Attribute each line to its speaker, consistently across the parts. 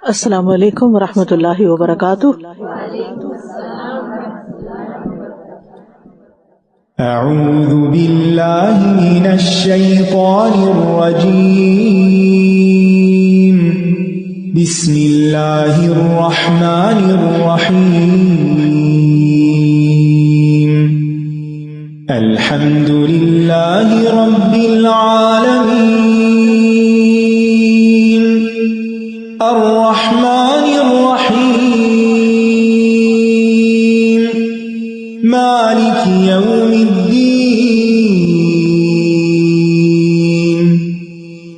Speaker 1: السلام علیکم ورحمۃ اللہ وبرکاتہ۔
Speaker 2: اعوذ باللہ من الشیطان الرجیم، بسم اللہ الرحمن الرحیم، الحمد للہ رب العالمین، الرحمن الرحیم، مالک یوم الدین،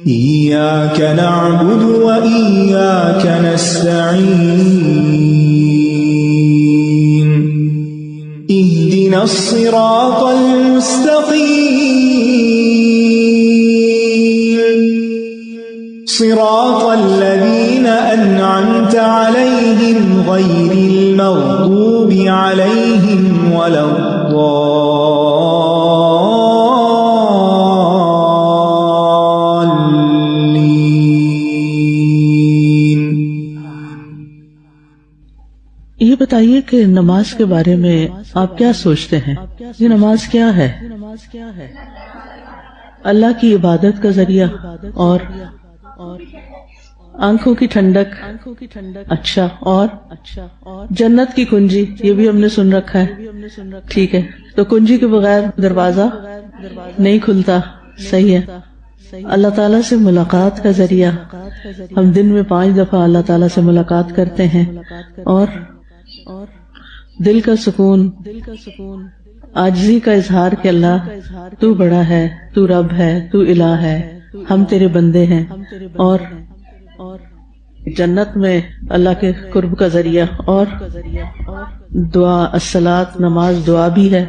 Speaker 2: ایاک نعبد و ایاک نستعین، اہدنا الصراط المستقیم، صراط الذین انعمت علیہم غیر المغضوب علیہم ولا الضالین۔
Speaker 1: یہ بتائیے کہ نماز کے بارے میں آپ کیا سوچتے ہیں؟ یہ نماز کیا ہے؟ اللہ کی عبادت کا ذریعہ اور آنکھوں کی ٹھنڈک، اچھا، اور جنت کی کنجی، یہ بھی ہم نے سن رکھا ہے، ٹھیک ہے، تو کنجی کے بغیر دروازہ نہیں کھلتا، صحیح ہے۔ اللہ تعالیٰ سے ملاقات کا ذریعہ، ہم دن میں 5 دفعہ اللہ تعالیٰ سے ملاقات کرتے ہیں، اور دل کا سکون، عاجزی کا اظہار کہ اللہ تو بڑا ہے، تو رب ہے، تو الہ ہے، ہم تیرے بندے ہیں، اور جنت میں اللہ کے قرب کا ذریعہ، اور دعا، الصلاۃ، نماز دعا بھی ہے،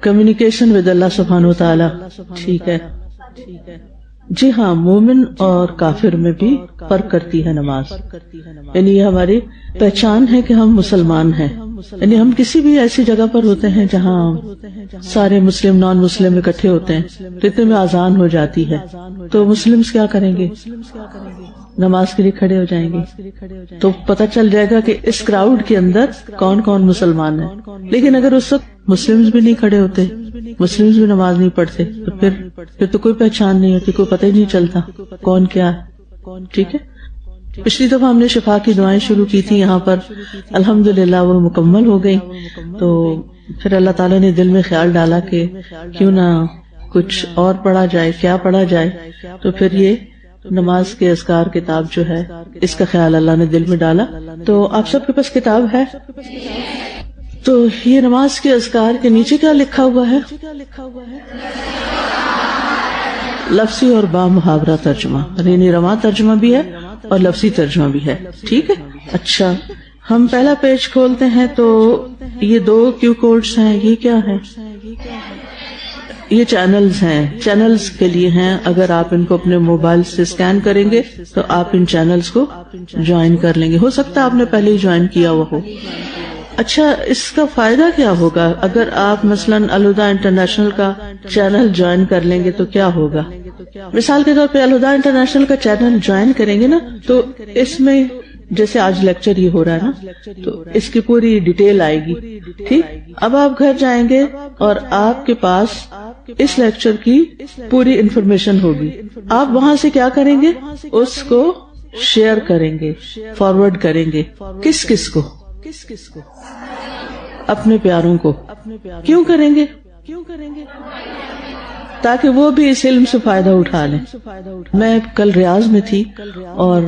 Speaker 1: کمیونیکیشن ود اللہ سبحانہ وتعالی، ٹھیک ہے۔ جی ہاں، مومن اور کافر میں بھی فرق کرتی ہے نماز، یعنی یہ ہماری پہچان ہے کہ ہم مسلمان ہیں، یعنی ہم کسی بھی ایسی جگہ پر ہوتے ہیں جہاں سارے مسلم نان مسلم اکٹھے ہوتے ہیں، تو اتنے میں اذان ہو جاتی ہے، تو مسلمز کیا کریں گے؟ نماز کے لیے کھڑے ہو جائیں گے، تو پتہ چل جائے گا کہ اس کراؤڈ کے اندر کون کون مسلمان ہیں۔ لیکن اگر اس وقت مسلمز بھی نہیں کھڑے ہوتے، مسلمز بھی نماز نہیں پڑھتے، تو پھر تو کوئی پہچان نہیں ہوتی، کوئی پتہ ہی نہیں چلتا کون کیا ہے، ٹھیک ہے۔ پچھلی دفعہ ہم نے شفا کی دعائیں شروع کی تھی، یہاں پر الحمدللہ وہ مکمل ہو گئی، تو پھر اللہ تعالیٰ نے دل میں خیال ڈالا کہ کیوں نہ کچھ اور پڑھا جائے، کیا پڑھا جائے، تو پھر یہ نماز کے اذکار کتاب جو ہے اس کا خیال اللہ نے دل میں ڈالا۔ تو آپ سب کے پاس کتاب ہے؟ تو یہ نماز کے اذکار کے نیچے کیا لکھا ہوا ہے؟ لفظی اور با محاورہ ترجمہ، یعنی رواں ترجمہ بھی ہے اور لفظی ترجمہ بھی ہے، ٹھیک ہے۔ اچھا، ہم پہلا پیج کھولتے ہیں، تو یہ 2 کیو کوڈز ہیں، یہ کیا ہے؟ یہ چینلز ہیں، چینلز کے لیے ہیں، اگر آپ ان کو اپنے موبائل سے اسکین کریں گے تو آپ ان چینلز کو جوائن کر لیں گے، ہو سکتا ہے آپ نے پہلے ہی جوائن کیا ہوا ہو۔ اچھا، اس کا فائدہ کیا ہوگا اگر آپ مثلاً الہدی انٹرنیشنل کا چینل جوائن کر لیں گے تو کیا ہوگا؟ مثال کے طور پہ الہدی انٹرنیشنل کا چینل جوائن کریں گے نا، تو اس میں جیسے آج لیکچر یہ ہو رہا ہے نا، تو اس کی پوری ڈیٹیل آئے گی، ٹھیک۔ اب آپ گھر جائیں گے اور آپ کے پاس اس لیکچر کی پوری انفارمیشن ہوگی، آپ وہاں سے کیا کریں گے؟ اس کو شیئر کریں گے، فارورڈ کریں گے، کس کس کو؟ اپنے پیاروں کو۔ کیوں کریں گے؟ تاکہ وہ بھی اس علم سے فائدہ اٹھا لیں۔ میں کل ریاض میں تھی، اور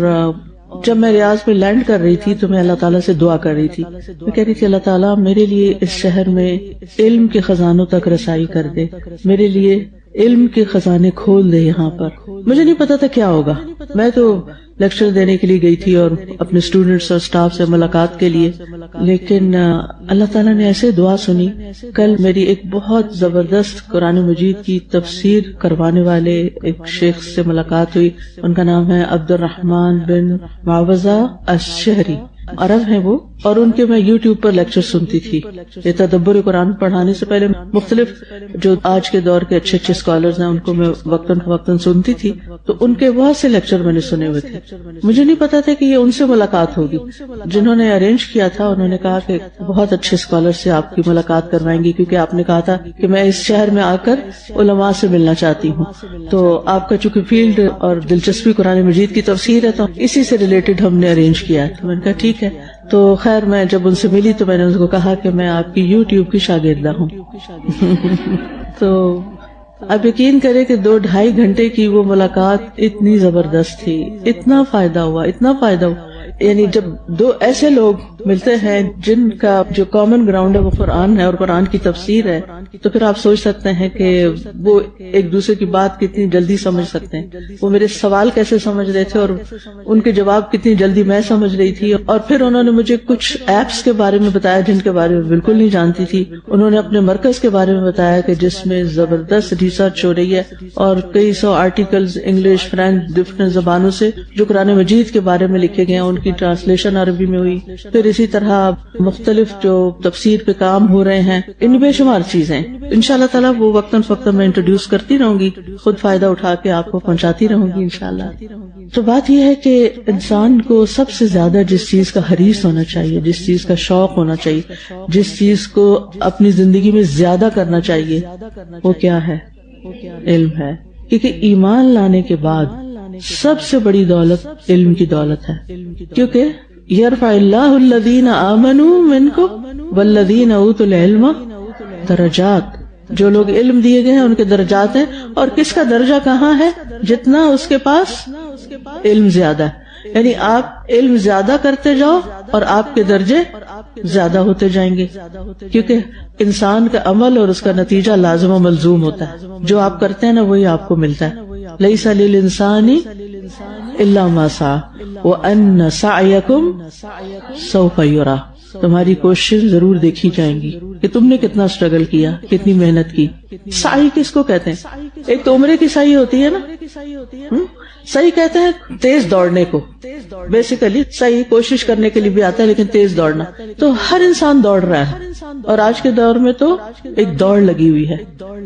Speaker 1: جب میں ریاض میں لینڈ کر رہی تھی تو میں اللہ تعالیٰ سے دعا کر رہی تھی، میں کہہ رہی تھی اللہ تعالیٰ میرے لیے اس شہر میں علم کے خزانوں تک رسائی کر دے، میرے لیے علم کے خزانے کھول دے یہاں پر۔ مجھے نہیں پتا تھا کیا ہوگا، میں تو لیکچر دینے کے لیے گئی تھی اور اپنے اسٹوڈنٹس اور اسٹاف سے ملاقات کے لیے، لیکن اللہ تعالیٰ نے ایسے دعا سنی۔ کل میری ایک بہت زبردست قرآن مجید کی تفسیر کروانے والے ایک شیخ سے ملاقات ہوئی، ان کا نام ہے عبد الرحمن بن معوضہ الشہری، عرب ہیں وہ، اور ان کے میں یوٹیوب پر لیکچر سنتی تھی. یہ تدبر قرآن پڑھانے سے پہلے مختلف جو آج کے دور کے اچھے اسکالرز ہیں ان کو میں وقتاً فوقتاً سنتی تھی، تو ان کے بہت سے لیکچر میں نے سنے ہوئے تھے. مجھے نہیں پتا تھا کہ یہ ان سے ملاقات ہوگی. جنہوں نے ارینج کیا تھا انہوں نے کہا کہ بہت اچھے اسکالر سے آپ کی ملاقات کروائیں گی، کیونکہ آپ نے کہا تھا کہ میں اس شہر میں آ کر علماء سے ملنا چاہتی ہوں. تو آپ کا چونکہ فیلڈ اور دلچسپی قرآن مجید کی تفسیر ہے تو اسی سے ریلیٹڈ ہم نے ارینج کیا ہے. تو میں نے کہا ٹھیک ہے. تو خیر میں جب ان سے ملی تو میں نے ان کو کہا کہ میں آپ کی یوٹیوب کی شاگردہ ہوں. تو اب یقین کرے کہ 2-2.5 گھنٹے کی وہ ملاقات اتنی زبردست تھی، اتنا فائدہ ہوا. یعنی جب دو ایسے لوگ ملتے ہیں جن کا جو کامن گراؤنڈ ہے وہ قرآن ہے اور قرآن کی تفسیر ہے، تو پھر آپ سوچ سکتے ہیں کہ وہ ایک دوسرے کی بات کتنی جلدی سمجھ سکتے ہیں. وہ میرے سوال کیسے سمجھ رہے تھے اور ان کے جواب کتنی جلدی میں سمجھ رہی تھی. اور پھر انہوں نے مجھے کچھ ایپس کے بارے میں بتایا جن کے بارے میں بالکل نہیں جانتی تھی. انہوں نے اپنے مرکز کے بارے میں بتایا کہ جس میں زبردست ریسرچ ہو رہی ہے اور کئی 100 آرٹیکلز انگلش، فرینچ، ڈفرینٹ زبانوں سے جو قرآن مجید کے بارے میں لکھے گئے ہیں ان کی ٹرانسلیشن عربی میں ہوئی. پھر اسی طرح مختلف جو تفسیر پہ کام ہو رہے ہیں، ان بے شمار چیزیں انشاءاللہ تعالیٰ وہ وقتاً فوقتاً میں انٹروڈیوس کرتی رہوں گی، خود فائدہ اٹھا کے آپ کو پہنچاتی رہوں گی انشاءاللہ. تو بات یہ ہے کہ انسان کو سب سے زیادہ جس چیز کا حریص ہونا چاہیے، جس چیز کا شوق ہونا چاہیے، جس چیز کو اپنی زندگی میں زیادہ کرنا چاہیے، وہ کیا ہے؟ علم ہے. کیونکہ ایمان لانے کے بعد سب سے بڑی دولت علم کی دولت ہے. کیونکہ یرفع اللہ الذین آمنوا منکم والذین اوتوا العلم درجات. جو لوگ علم دیے گئے ہیں ان کے درجات ہیں. اور کس کا درجہ کہاں ہے؟ جتنا اس کے پاس علم زیادہ ہے. یعنی آپ علم زیادہ کرتے جاؤ اور آپ کے درجے زیادہ ہوتے جائیں گے. کیونکہ انسان کا عمل اور اس کا نتیجہ لازم و ملزوم ہوتا ہے. جو آپ کرتے ہیں نا وہی آپ کو ملتا ہے. لیس للانسان الا ما سعى وان سعيكم سوف يرى. تمہاری کوشش ضرور دیکھی جائیں گی کہ تم نے کتنا اسٹرگل کیا، کتنی محنت کی. سعی کس کو کہتے ہیں؟ ایک تو عمرے کی سعی ہوتی ہے نا، سعی کہتے ہیں تیز دوڑنے کو. بیسیکلی سعی کوشش کرنے کے لیے بھی آتا ہے لیکن تیز دوڑنا. تو ہر انسان دوڑ رہا ہے اور آج کے دور میں تو ایک دوڑ لگی ہوئی ہے.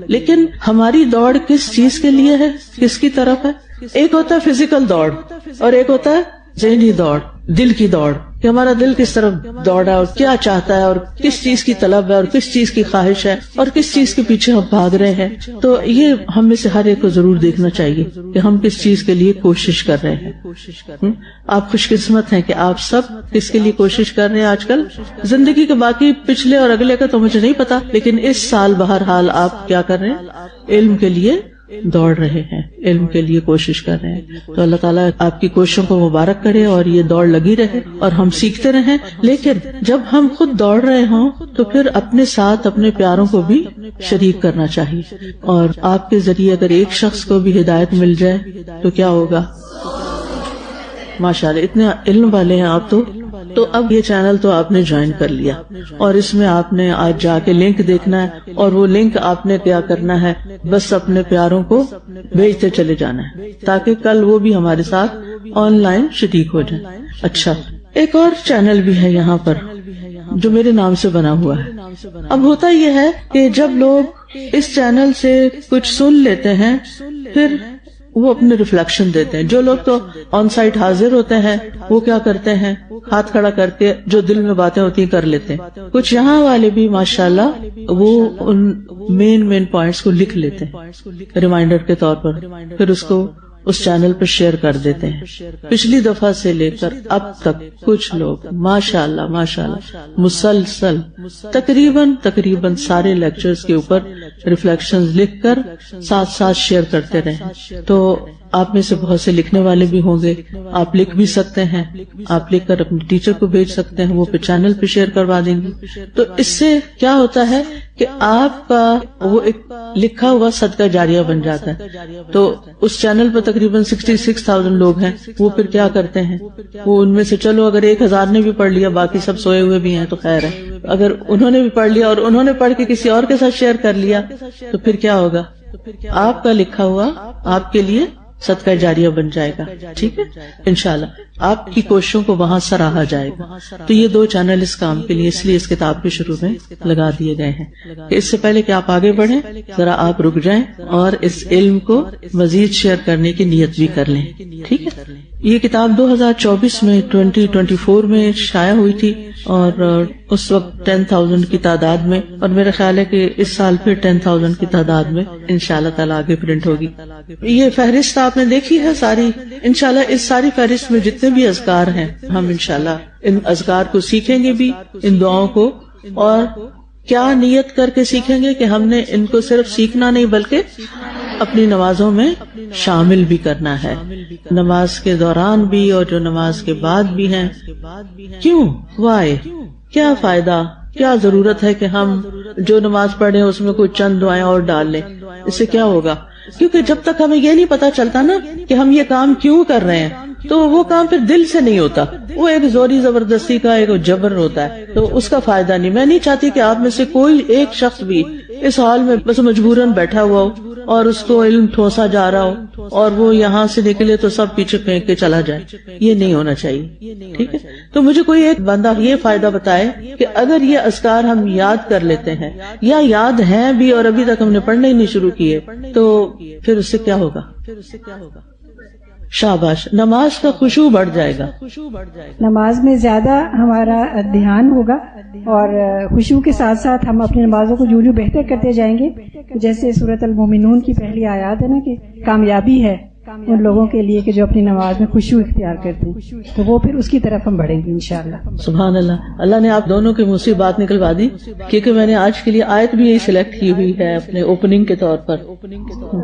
Speaker 1: لیکن ہماری دوڑ کس چیز کے لیے ہے، کس کی طرف ہے؟ ایک ہوتا ہے فزیکل دوڑ اور ایک ہوتا ہے ذہنی دوڑ، دل کی دوڑ، کہ ہمارا دل کس طرف دوڑ رہا ہے اور کیا چاہتا ہے اور کس چیز کی طلب ہے اور کس چیز کی خواہش ہے اور کس چیز کے پیچھے ہم بھاگ رہے ہیں. تو یہ ہم میں سے ہر ایک کو ضرور دیکھنا چاہیے کہ ہم کس چیز کے لیے کوشش کر رہے ہیں. آپ خوش قسمت ہیں کہ آپ سب کس کے لیے کوشش کر رہے ہیں آج کل. زندگی کے باقی پچھلے اور اگلے کا تو مجھے نہیں پتا، لیکن اس سال بہرحال آپ کیا کر رہے ہیں؟ علم کے لیے دوڑ رہے ہیں، علم کے لیے کوشش کر رہے ہیں. تو اللہ تعالیٰ آپ کی کوششوں کو مبارک کرے اور یہ دوڑ لگی رہے اور ہم سیکھتے رہیں. لیکن جب ہم خود دوڑ رہے ہوں تو پھر اپنے ساتھ اپنے پیاروں کو بھی شریک کرنا چاہیے. اور آپ کے ذریعے اگر ایک شخص کو بھی ہدایت مل جائے تو کیا ہوگا؟ ماشاءاللہ اتنے علم والے ہیں آپ. تو اب یہ چینل تو آپ نے جوائن کر لیا اور اس میں آپ نے آج جا کے لنک دیکھنا ہے اور وہ لنک آپ نے کیا کرنا ہے، بس اپنے پیاروں کو بھیجتے چلے جانا ہے تاکہ کل وہ بھی ہمارے ساتھ آن لائن شریک ہو جائیں. اچھا، ایک اور چینل بھی ہے یہاں پر جو میرے نام سے بنا ہوا ہے. اب ہوتا یہ ہے کہ جب لوگ اس چینل سے کچھ سن لیتے ہیں پھر وہ اپنے ریفلیکشن دیتے ہیں. جو لوگ تو آن سائٹ حاضر ہوتے ہیں وہ کیا کرتے ہیں، ہاتھ کھڑا کر کے جو دل میں باتیں ہوتی ہیں کر لیتے ہیں. کچھ یہاں والے بھی ماشاءاللہ وہ ان مین پوائنٹس کو لکھ لیتے ہیں ریمائنڈر کے طور پر، پھر اس کو اس چینل پہ شیئر کر دیتے ہیں. پچھلی دفعہ سے لے کر اب تک کچھ لوگ ماشاءاللہ مسلسل تقریباً سارے لیکچرز کے اوپر ریفلیکشنز لکھ کر ساتھ شیئر کرتے رہے. تو آپ میں سے بہت سے لکھنے والے بھی ہوں گے، آپ لکھ بھی سکتے ہیں، آپ لکھ کر اپنے ٹیچر کو بھیج سکتے ہیں، وہ پہ چینل پہ شیئر کروا دیں گے. تو اس سے کیا ہوتا ہے کہ آپ کا وہ ایک لکھا ہوا صدقہ جاریہ بن جاتا ہے. تو اس چینل پہ تقریباً 66,000 لوگ ہیں. وہ پھر کیا کرتے ہیں، وہ ان میں سے چلو اگر 1,000 نے بھی پڑھ لیا، باقی سب سوئے ہوئے بھی ہیں تو خیر ہے. اگر انہوں نے بھی پڑھ لیا اور انہوں نے پڑھ کے کسی اور کے ساتھ شیئر کر لیا تو پھر کیا ہوگا؟ آپ کا لکھا ہوا آپ کے لیے صدقہ جاریہ بن جائے گا. ٹھیک ہے انشاءاللہ آپ کی کوششوں کو وہاں سراہا جائے گا. تو یہ 2 چینل اس کام کے لیے اس لیے اس کتاب کے شروع میں لگا دیے گئے ہیں کہ اس سے پہلے کہ آپ آگے بڑھیں ذرا آپ رک جائیں اور اس علم کو مزید شیئر کرنے کی نیت بھی کر لیں. ٹھیک ہے. یہ کتاب 2024 میں 2024 میں شائع ہوئی تھی اور اس وقت 10,000 کی تعداد میں, اور میرا خیال ہے کہ اس سال پھر 10,000 کی تعداد میں انشاءاللہ تعالی آگے پرنٹ ہوگی. یہ فہرست آپ نے دیکھی ہے ساری. انشاءاللہ اس ساری فہرست میں جتنے بھی اذکار ہیں ہم انشاءاللہ ان اذکار کو سیکھیں گے بھی, ان دعاؤں کو, اور کیا نیت کر کے سیکھیں گے کہ ہم نے ان کو صرف سیکھنا نہیں بلکہ اپنی نمازوں میں شامل بھی کرنا ہے, نماز کے دوران بھی اور جو نماز کے بعد بھی ہیں. کیوں, وائے, کیا فائدہ, کیا ضرورت ہے کہ ہم جو نماز پڑھیں اس میں کوئی چند دعائیں اور ڈال لیں؟ اس سے کیا ہوگا؟ کیونکہ جب تک ہمیں یہ نہیں پتا چلتا نا کہ ہم یہ کام کیوں کر رہے ہیں تو وہ کام پھر دل سے نہیں ہوتا, وہ ایک زوری زبردستی کا ایک جبر ہوتا ہے, تو اس کا فائدہ نہیں. میں نہیں چاہتی کہ آپ میں سے کوئی ایک شخص بھی اس حال میں بس مجبوراً بیٹھا ہوا ہو اور اس کو علم ٹھوسا جا رہا ہو اور وہ یہاں سے نکلے تو سب پیچھے پھینک کے چلا جائے. یہ نہیں ہونا چاہیے. ٹھیک ہے. تو مجھے کوئی ایک بندہ یہ فائدہ بتائے کہ اگر یہ اذکار ہم یاد کر لیتے ہیں یا یاد ہیں بھی اور ابھی تک ہم نے پڑھنے ہی نہیں شروع کیے تو پھر اس سے کیا ہوگا؟ شاباش, نماز کا خشوع بڑھ جائے گا.
Speaker 3: نماز میں زیادہ ہمارا دھیان ہوگا اور خشوع کے ساتھ ساتھ ہم اپنی نمازوں کو جو بہتر کرتے جائیں گے. جیسے سورۃ المومنون کی پہلی آیات ہے نا کہ کامیابی ہے ان لوگوں کے لیے کہ جو اپنی نماز میں خشوع اختیار کرتے ہیں, تو وہ پھر اس کی طرف ہم بڑھیں گے انشاءاللہ.
Speaker 1: سبحان اللہ. اللہ نے آپ دونوں کے منہ سے بات نکلوا دی کیونکہ میں نے آج کے لیے آیت بھی یہی سلیکٹ کی ہوئی ہے اپنے اوپننگ کے طور پر.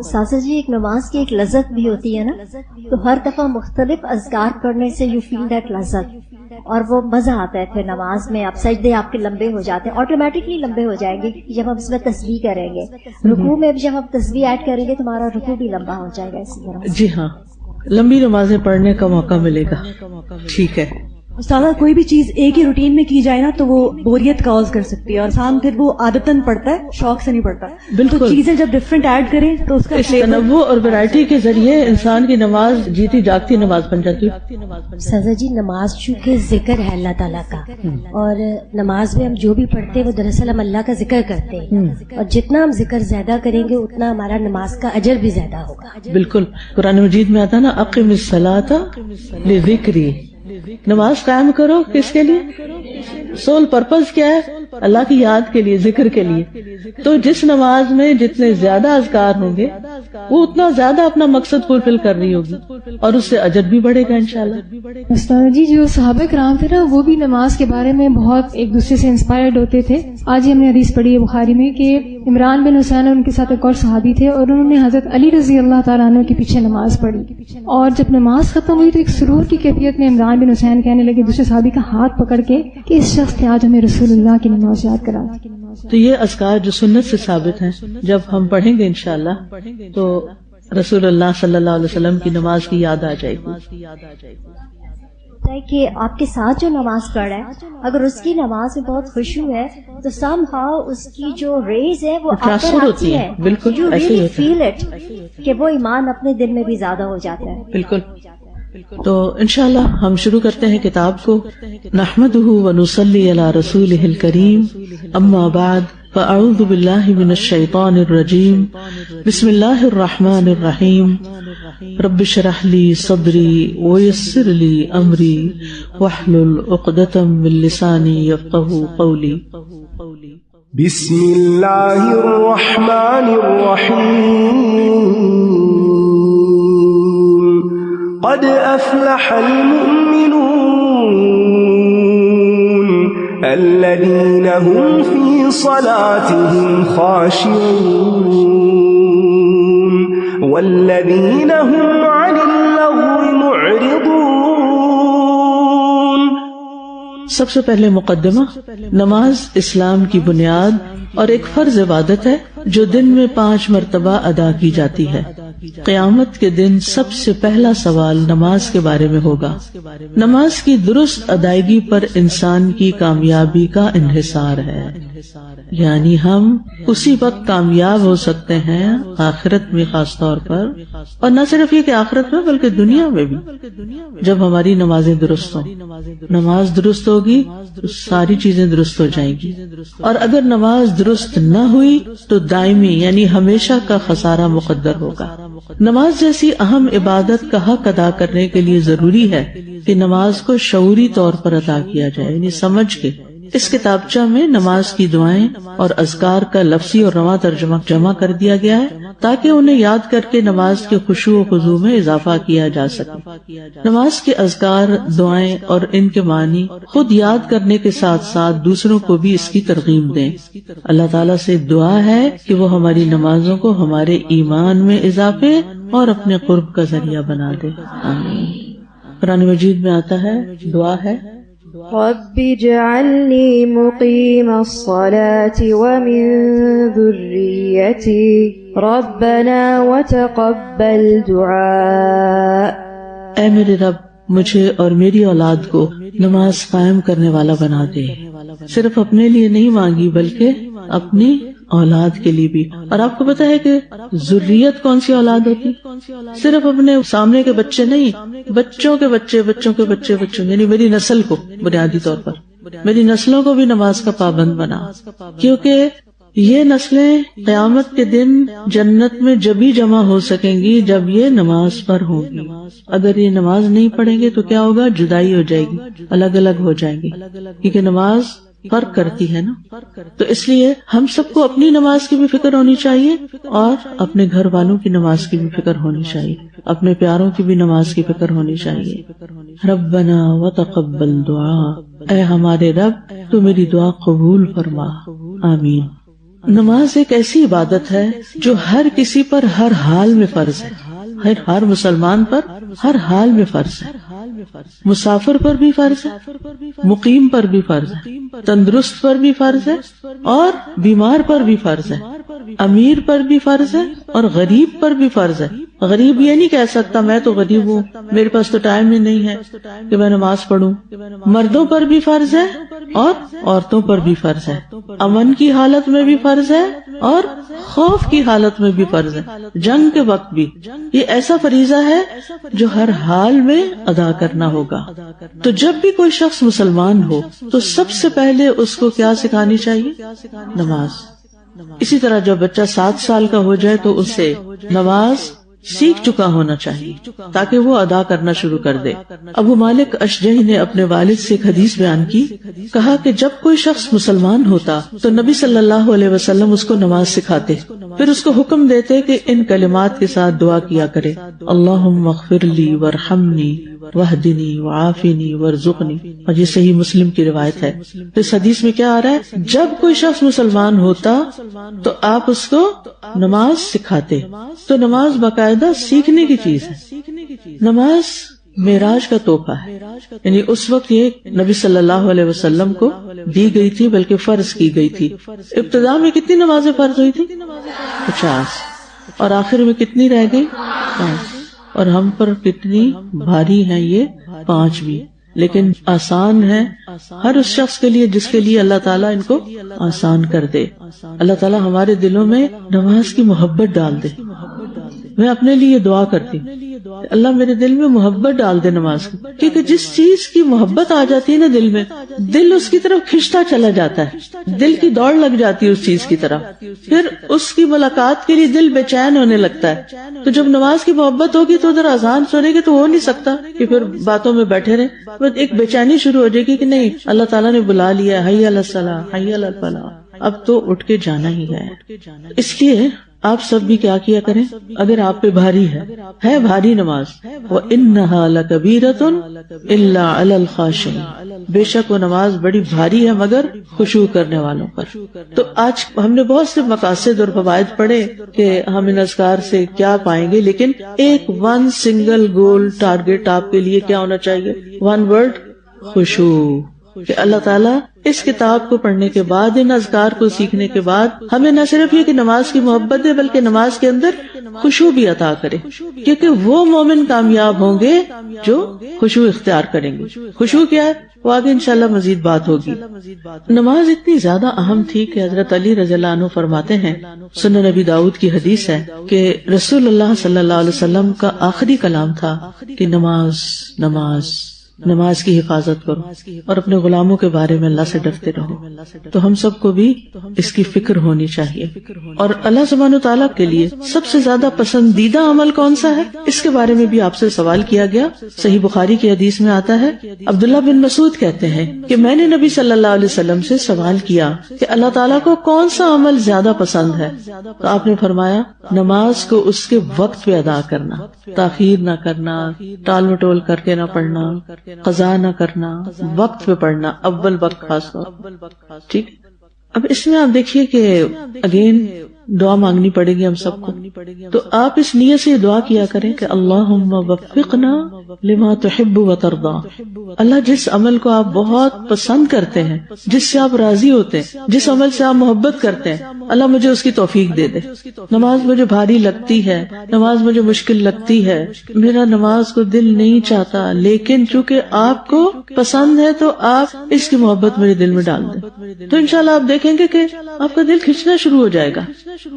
Speaker 4: ساسا جی ایک نماز کی ایک لذت بھی ہوتی ہے نا, تو ہر دفعہ مختلف اذکار پڑھنے سے یو فیل دیٹ لذت اور وہ مزہ آتا ہے. پھر نماز میں آپ سجدے آپ کے لمبے ہو جاتے ہیں, آٹومیٹکلی لمبے ہو جائیں گے جب ہم اس میں تسبیح کریں گے. رکوع میں بھی جب ہم تسبیح ایڈ کریں گے تو ہمارا رکوع بھی لمبا ہو جائے گا. اسی طرح
Speaker 1: جی ہاں, لمبی نمازیں پڑھنے کا موقع ملے گا. ٹھیک ہے.
Speaker 5: استاذہ کوئی بھی چیز ایک ہی روٹین میں کی جائے نا تو وہ بوریت کاز کر سکتی ہے اور انسان پھر وہ عادتاً پڑھتا ہے, شوق سے نہیں پڑھتا.
Speaker 1: بالکل.
Speaker 5: تو چیزیں جب ڈفرینٹ ایڈ کریں تو اس کا
Speaker 1: تنوع اور ویرائٹی کے ذریعے انسان کی نماز جیتی جاگتی نماز بن جاتی ہے.
Speaker 4: سزا جی نماز چونکہ ذکر ہے اللہ تعالیٰ کا, اور نماز میں ہم جو بھی پڑھتے ہیں وہ دراصل ہم اللہ کا ذکر کرتے ہیں, اور جتنا ہم ذکر زیادہ کریں گے اتنا ہمارا نماز کا اجر بھی زیادہ ہوگا.
Speaker 1: بالکل. قرآن مجید میں آتا نا اقم الصلاۃ لذکری, نماز قائم کرو کس کے لیے؟ سول پرپز کیا ہے؟ اللہ کی یاد کے لیے, ذکر کے لیے. تو جس نماز میں جتنے زیادہ اذکار ہوں گے وہ اتنا زیادہ اپنا مقصد فلفل کر رہی ہوگی اور اس سے اجر بھی بڑھے گا انشاءاللہ.
Speaker 6: استاد جی جو صحابہ کرام تھے نا وہ بھی نماز کے بارے میں بہت ایک دوسرے سے انسپائرڈ ہوتے تھے. آج ہی ہم نے حدیث پڑھی ہے بخاری میں کہ عمران بن حسین ان کے ساتھ ایک اور صحابی تھے اور انہوں نے حضرت علی رضی اللہ تعالیٰ عنہ کے پیچھے نماز پڑھی, اور جب نماز ختم ہوئی تو ایک سرور کی کیفیت میں عمران بن حسین کہنے لگے دوسرے صحابی کا ہاتھ پکڑ کے کہ اس شخص نے آج ہمیں رسول اللہ کی نماز یاد کرا.
Speaker 1: تو یہ اذکار جو سنت سے ثابت ہیں جب ہم پڑھیں گے انشاءاللہ تو رسول اللہ صلی اللہ علیہ وسلم کی نماز کی یاد آ جائے گی.
Speaker 4: کہ آپ کے ساتھ جو نماز پڑھ رہا ہے اگر اس کی نماز میں بہت خشوع ہے تو سم ہاؤ اس کی جو ریز ہے وہ
Speaker 1: ٹرانسفر ہوتی ہے. بالکل
Speaker 4: یو
Speaker 1: ایسے ہی
Speaker 4: ریئلی
Speaker 1: ہوتا
Speaker 4: فیل اٹ کہ وہ ایمان اپنے دل میں بھی زیادہ ہو جاتا ہے.
Speaker 1: بالکل. تو انشاءاللہ ہم شروع کرتے ہیں کتاب کو. نحمدہ ونصلی علی رسولہ الکریم, اما بعد فاعوذ باللہ من الشیطان الرجیم, بسم اللہ الرحمن الرحیم, رب اشرح لی صدری ویسر لی امری واحلل عقدۃ من لسانی یفقہوا قولی.
Speaker 2: بسم اللہ الرحمن الرحیم, قد افلح المؤمنون الذين هم في صلاتهم خاشعون والذين هم عن اللغو معرضون.
Speaker 1: سب سے پہلے مقدمہ. نماز اسلام کی بنیاد اور ایک فرض عبادت ہے جو دن میں 5 مرتبہ ادا کی جاتی ہے. قیامت کے دن سب سے پہلا سوال نماز کے بارے میں ہوگا۔ نماز کی درست ادائیگی پر انسان کی کامیابی کا انحصار ہے، یعنی ہم اسی وقت کامیاب ہو سکتے ہیں آخرت میں خاص طور پر، اور نہ صرف یہ کہ آخرت میں بلکہ دنیا میں بھی، جب ہماری نمازیں درست ہوں۔ نماز درست ہوگی تو ساری چیزیں درست ہو جائیں گی، اور اگر نماز درست نہ ہوئی تو دائمی یعنی ہمیشہ کا خسارہ مقدر ہوگا۔ نماز جیسی اہم عبادت کا حق ادا کرنے کے لیے ضروری ہے کہ نماز کو شعوری طور پر ادا کیا جائے، یعنی سمجھ کے۔ اس کتابچہ میں نماز کی دعائیں اور اذکار کا لفظی اور رواں ترجمہ جمع کر دیا گیا ہے تاکہ انہیں یاد کر کے نماز کے خشوع و خضوع میں اضافہ کیا جا سکے۔ نماز کے اذکار، دعائیں اور ان کے معنی خود یاد کرنے کے ساتھ ساتھ دوسروں کو بھی اس کی ترغیب دیں۔ اللہ تعالیٰ سے دعا ہے کہ وہ ہماری نمازوں کو ہمارے ایمان میں اضافے اور اپنے قرب کا ذریعہ بنا دے، آمین۔ قرآن مجید میں آتا ہے، دعا ہے،
Speaker 7: رب اجعلنی مقیم الصلاة ومن ذریتی ربنا وتقبل دعاء۔
Speaker 1: اے میرے رب، مجھے اور میری اولاد کو نماز قائم کرنے والا بنا دے۔ صرف اپنے لیے نہیں مانگی بلکہ اپنی اولاد کے لیے بھی۔ اور آپ کو پتا ہے کہ ذریت کون سی اولاد ہوتی؟ صرف اپنے سامنے کے بچے نہیں، بچوں کے بچے، بچوں کے بچے، بچوں، یعنی میری نسل کو بنیادی طور پر، میری نسلوں کو بھی نماز کا پابند بنا، کیونکہ یہ نسلیں قیامت کے دن جنت میں جبھی جمع ہو سکیں گی جب یہ نماز پر ہوں گی۔ اگر یہ نماز نہیں پڑھیں گے تو کیا ہوگا؟ جدائی ہو جائے گی، الگ الگ ہو جائیں گی، کیونکہ نماز فرق کرتی ہے نا۔ تو اس لیے ہم سب کو اپنی نماز کی بھی فکر ہونی چاہیے اور اپنے گھر والوں کی نماز کی بھی فکر ہونی چاہیے، اپنے پیاروں کی بھی نماز کی فکر ہونی چاہیے۔ ربنا وتقبل دعا، اے ہمارے رب تو میری دعا قبول فرما، آمین۔ نماز ایک ایسی عبادت ہے جو ہر کسی پر ہر حال میں فرض ہے، ہر مسلمان پر ہر حال میں فرض ہے۔ مسافر پر بھی فرض ہے، مقیم پر بھی فرض ہے، تندرست پر بھی فرض ہے اور بیمار پر بھی فرض ہے، امیر پر بھی فرض ہے اور غریب پر بھی فرض ہے۔ غریب یہ نہیں کہہ سکتا میں تو غریب ہوں، میرے پاس تو ٹائم ہی نہیں ہے کہ میں نماز پڑھوں۔ مردوں پر بھی فرض ہے اور عورتوں پر بھی فرض ہے، امن کی حالت میں بھی فرض ہے اور خوف کی حالت میں بھی فرض ہے، جنگ کے وقت بھی۔ یہ ایسا فریضہ ہے جو ہر حال میں ادا کرنا ہوگا۔ تو جب بھی کوئی شخص مسلمان ہو تو سب سے پہلے اس کو کیا سکھانی چاہیے؟ نماز۔ اسی طرح جب بچہ 7 سال کا ہو جائے تو اسے نماز سیکھ چکا ہونا چاہیے تاکہ وہ ادا کرنا شروع کر دے۔ ابو مالک اشجعی نے اپنے والد سے ایک حدیث بیان کی، کہا کہ جب کوئی شخص مسلمان ہوتا تو نبی صلی اللہ علیہ وسلم اس کو نماز سکھاتے، پھر اس کو حکم دیتے کہ ان کلمات کے ساتھ دعا کیا کرے، اللہم اغفر لی وارحمنی واہدنی وعافنی وارزقنی، اور یہ صحیح مسلم کی روایت ہے۔ تو اس حدیث میں کیا آ رہا ہے؟ جب کوئی شخص مسلمان ہوتا تو آپ اس کو نماز سکھاتے۔ تو نماز باقاعدہ سیکھنے کی چیز ہے۔ نماز معراج کا تحفہ ہے، یعنی اس وقت یہ نبی صلی اللہ علیہ وسلم کو دی گئی تھی بلکہ فرض کی گئی تھی۔ ابتدا میں کتنی نمازیں فرض ہوئی تھی؟ 50، اور آخر میں کتنی رہ گئی؟ 5۔ اور ہم پر کتنی بھاری ہیں یہ 5 بھی، لیکن آسان ہے ہر اس شخص کے لیے جس کے لیے اللہ تعالیٰ ان کو آسان کر دے۔ اللہ تعالیٰ ہمارے دلوں میں نماز کی محبت ڈال دے۔ میں اپنے لیے دعا کرتی ہوں، اللہ میرے دل میں محبت ڈال دے نماز کی، کیونکہ جس چیز کی محبت آ جاتی ہے نا دل میں، دل اس کی طرف کھنچتا چلا جاتا ہے، دل کی دوڑ لگ جاتی ہے اس چیز کی طرف، پھر اس کی ملاقات کے لیے دل بے چین ہونے لگتا ہے۔ تو جب نماز کی محبت ہوگی تو ادھر اذان سنے گی تو ہو نہیں سکتا کہ پھر باتوں میں بیٹھے رہے، بس ایک بے چینی شروع ہو جائے گی کہ نہیں اللہ تعالیٰ نے بلا لیا، حی علی الصلاۃ، حی علی الفلاح، اب تو اٹھ کے جانا ہی ہے۔ اس لیے آپ سب بھی کیا کیا کریں، اگر آپ پہ بھاری ہے بھاری نماز، وَإِنَّهَا لَكَبِيرَةٌ إِلَّا عَلَى الْخَاشِعِينَ، بے شک وہ نماز بڑی بھاری ہے مگر خشوع کرنے والوں پر۔ تو آج ہم نے بہت سے مقاصد اور فوائد پڑھے کہ ہم ان اذکار سے کیا پائیں گے، لیکن ایک سنگل گول ٹارگٹ آپ کے لیے کیا ہونا چاہیے؟ 1 ورڈ، خشوع۔ کہ اللہ تعالیٰ اس کتاب کو پڑھنے کے بعد، ان اذکار کو سیکھنے کے بعد ہمیں نہ صرف یہ کہ نماز کی محبت دے بلکہ نماز کے اندر خشوع بھی عطا کرے، کیونکہ وہ مومن کامیاب ہوں گے جو خشوع اختیار کریں گے۔ خشوع کیا ہے وہ آگے انشاءاللہ مزید بات ہوگی۔ نماز اتنی زیادہ اہم تھی کہ حضرت علی رضی اللہ عنہ فرماتے ہیں، سنن نبی داؤد کی حدیث ہے کہ رسول اللہ صلی اللہ علیہ وسلم کا آخری کلام تھا کہ نماز نماز نماز کی حفاظت کرو اور اپنے غلاموں کے بارے میں اللہ سے ڈرتے رہو۔ تو ہم سب کو بھی اس کی فکر ہونی چاہیے۔ اور اللہ سبحانہ تعالیٰ کے لیے سب سے زیادہ پسندیدہ عمل کون سا ہے، اس کے بارے میں بھی آپ سے سوال کیا گیا۔ صحیح بخاری کی حدیث میں آتا ہے، عبداللہ بن مسعود کہتے ہیں کہ میں نے نبی صلی اللہ علیہ وسلم سے سوال کیا کہ اللہ تعالیٰ کو کون سا عمل زیادہ پسند ہے، تو آپ نے فرمایا نماز کو اس کے وقت پہ ادا کرنا، تاخیر نہ کرنا، ٹال مٹول کر کے نہ پڑھنا، قضا نہ کرنا، وقت پہ پڑھنا، اول وقت خاص طور۔ ٹھیک، اب اس میں آپ دیکھیے کہ اگین دعا مانگنی پڑے گی ہم سب کو، تو آپ اس نیت سے دعا کیا کریں کہ اللہم وفقنا لما تحب وترضى، اللہ جس عمل کو آپ بہت پسند کرتے ہیں، جس سے آپ راضی ہوتے ہیں، جس عمل سے آپ محبت کرتے ہیں، اللہ مجھے اس کی توفیق دے دے۔ نماز مجھے بھاری لگتی ہے، نماز مجھے مشکل لگتی ہے، میرا نماز کو دل نہیں چاہتا، لیکن چونکہ آپ کو پسند ہے تو آپ اس کی محبت میرے دل میں ڈال دیں، تو انشاءاللہ آپ دیکھیں گے کہ آپ کا دل کھنچنا شروع ہو جائے گا۔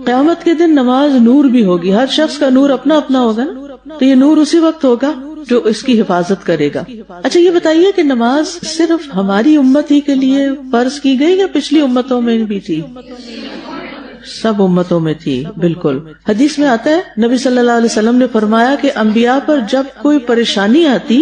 Speaker 1: قیامت کے دن نماز نور بھی ہوگی، ہر شخص کا نور اپنا اپنا ہوگا نا، تو یہ نور اسی وقت ہوگا جو اس کی حفاظت کرے گا۔ اچھا یہ بتائیے کہ نماز صرف ہماری امت ہی کے لیے فرض کی گئی یا پچھلی امتوں میں بھی تھی؟ سب امتوں میں تھی، بالکل۔ حدیث میں آتا ہے نبی صلی اللہ علیہ وسلم نے فرمایا کہ انبیاء پر جب کوئی پریشانی آتی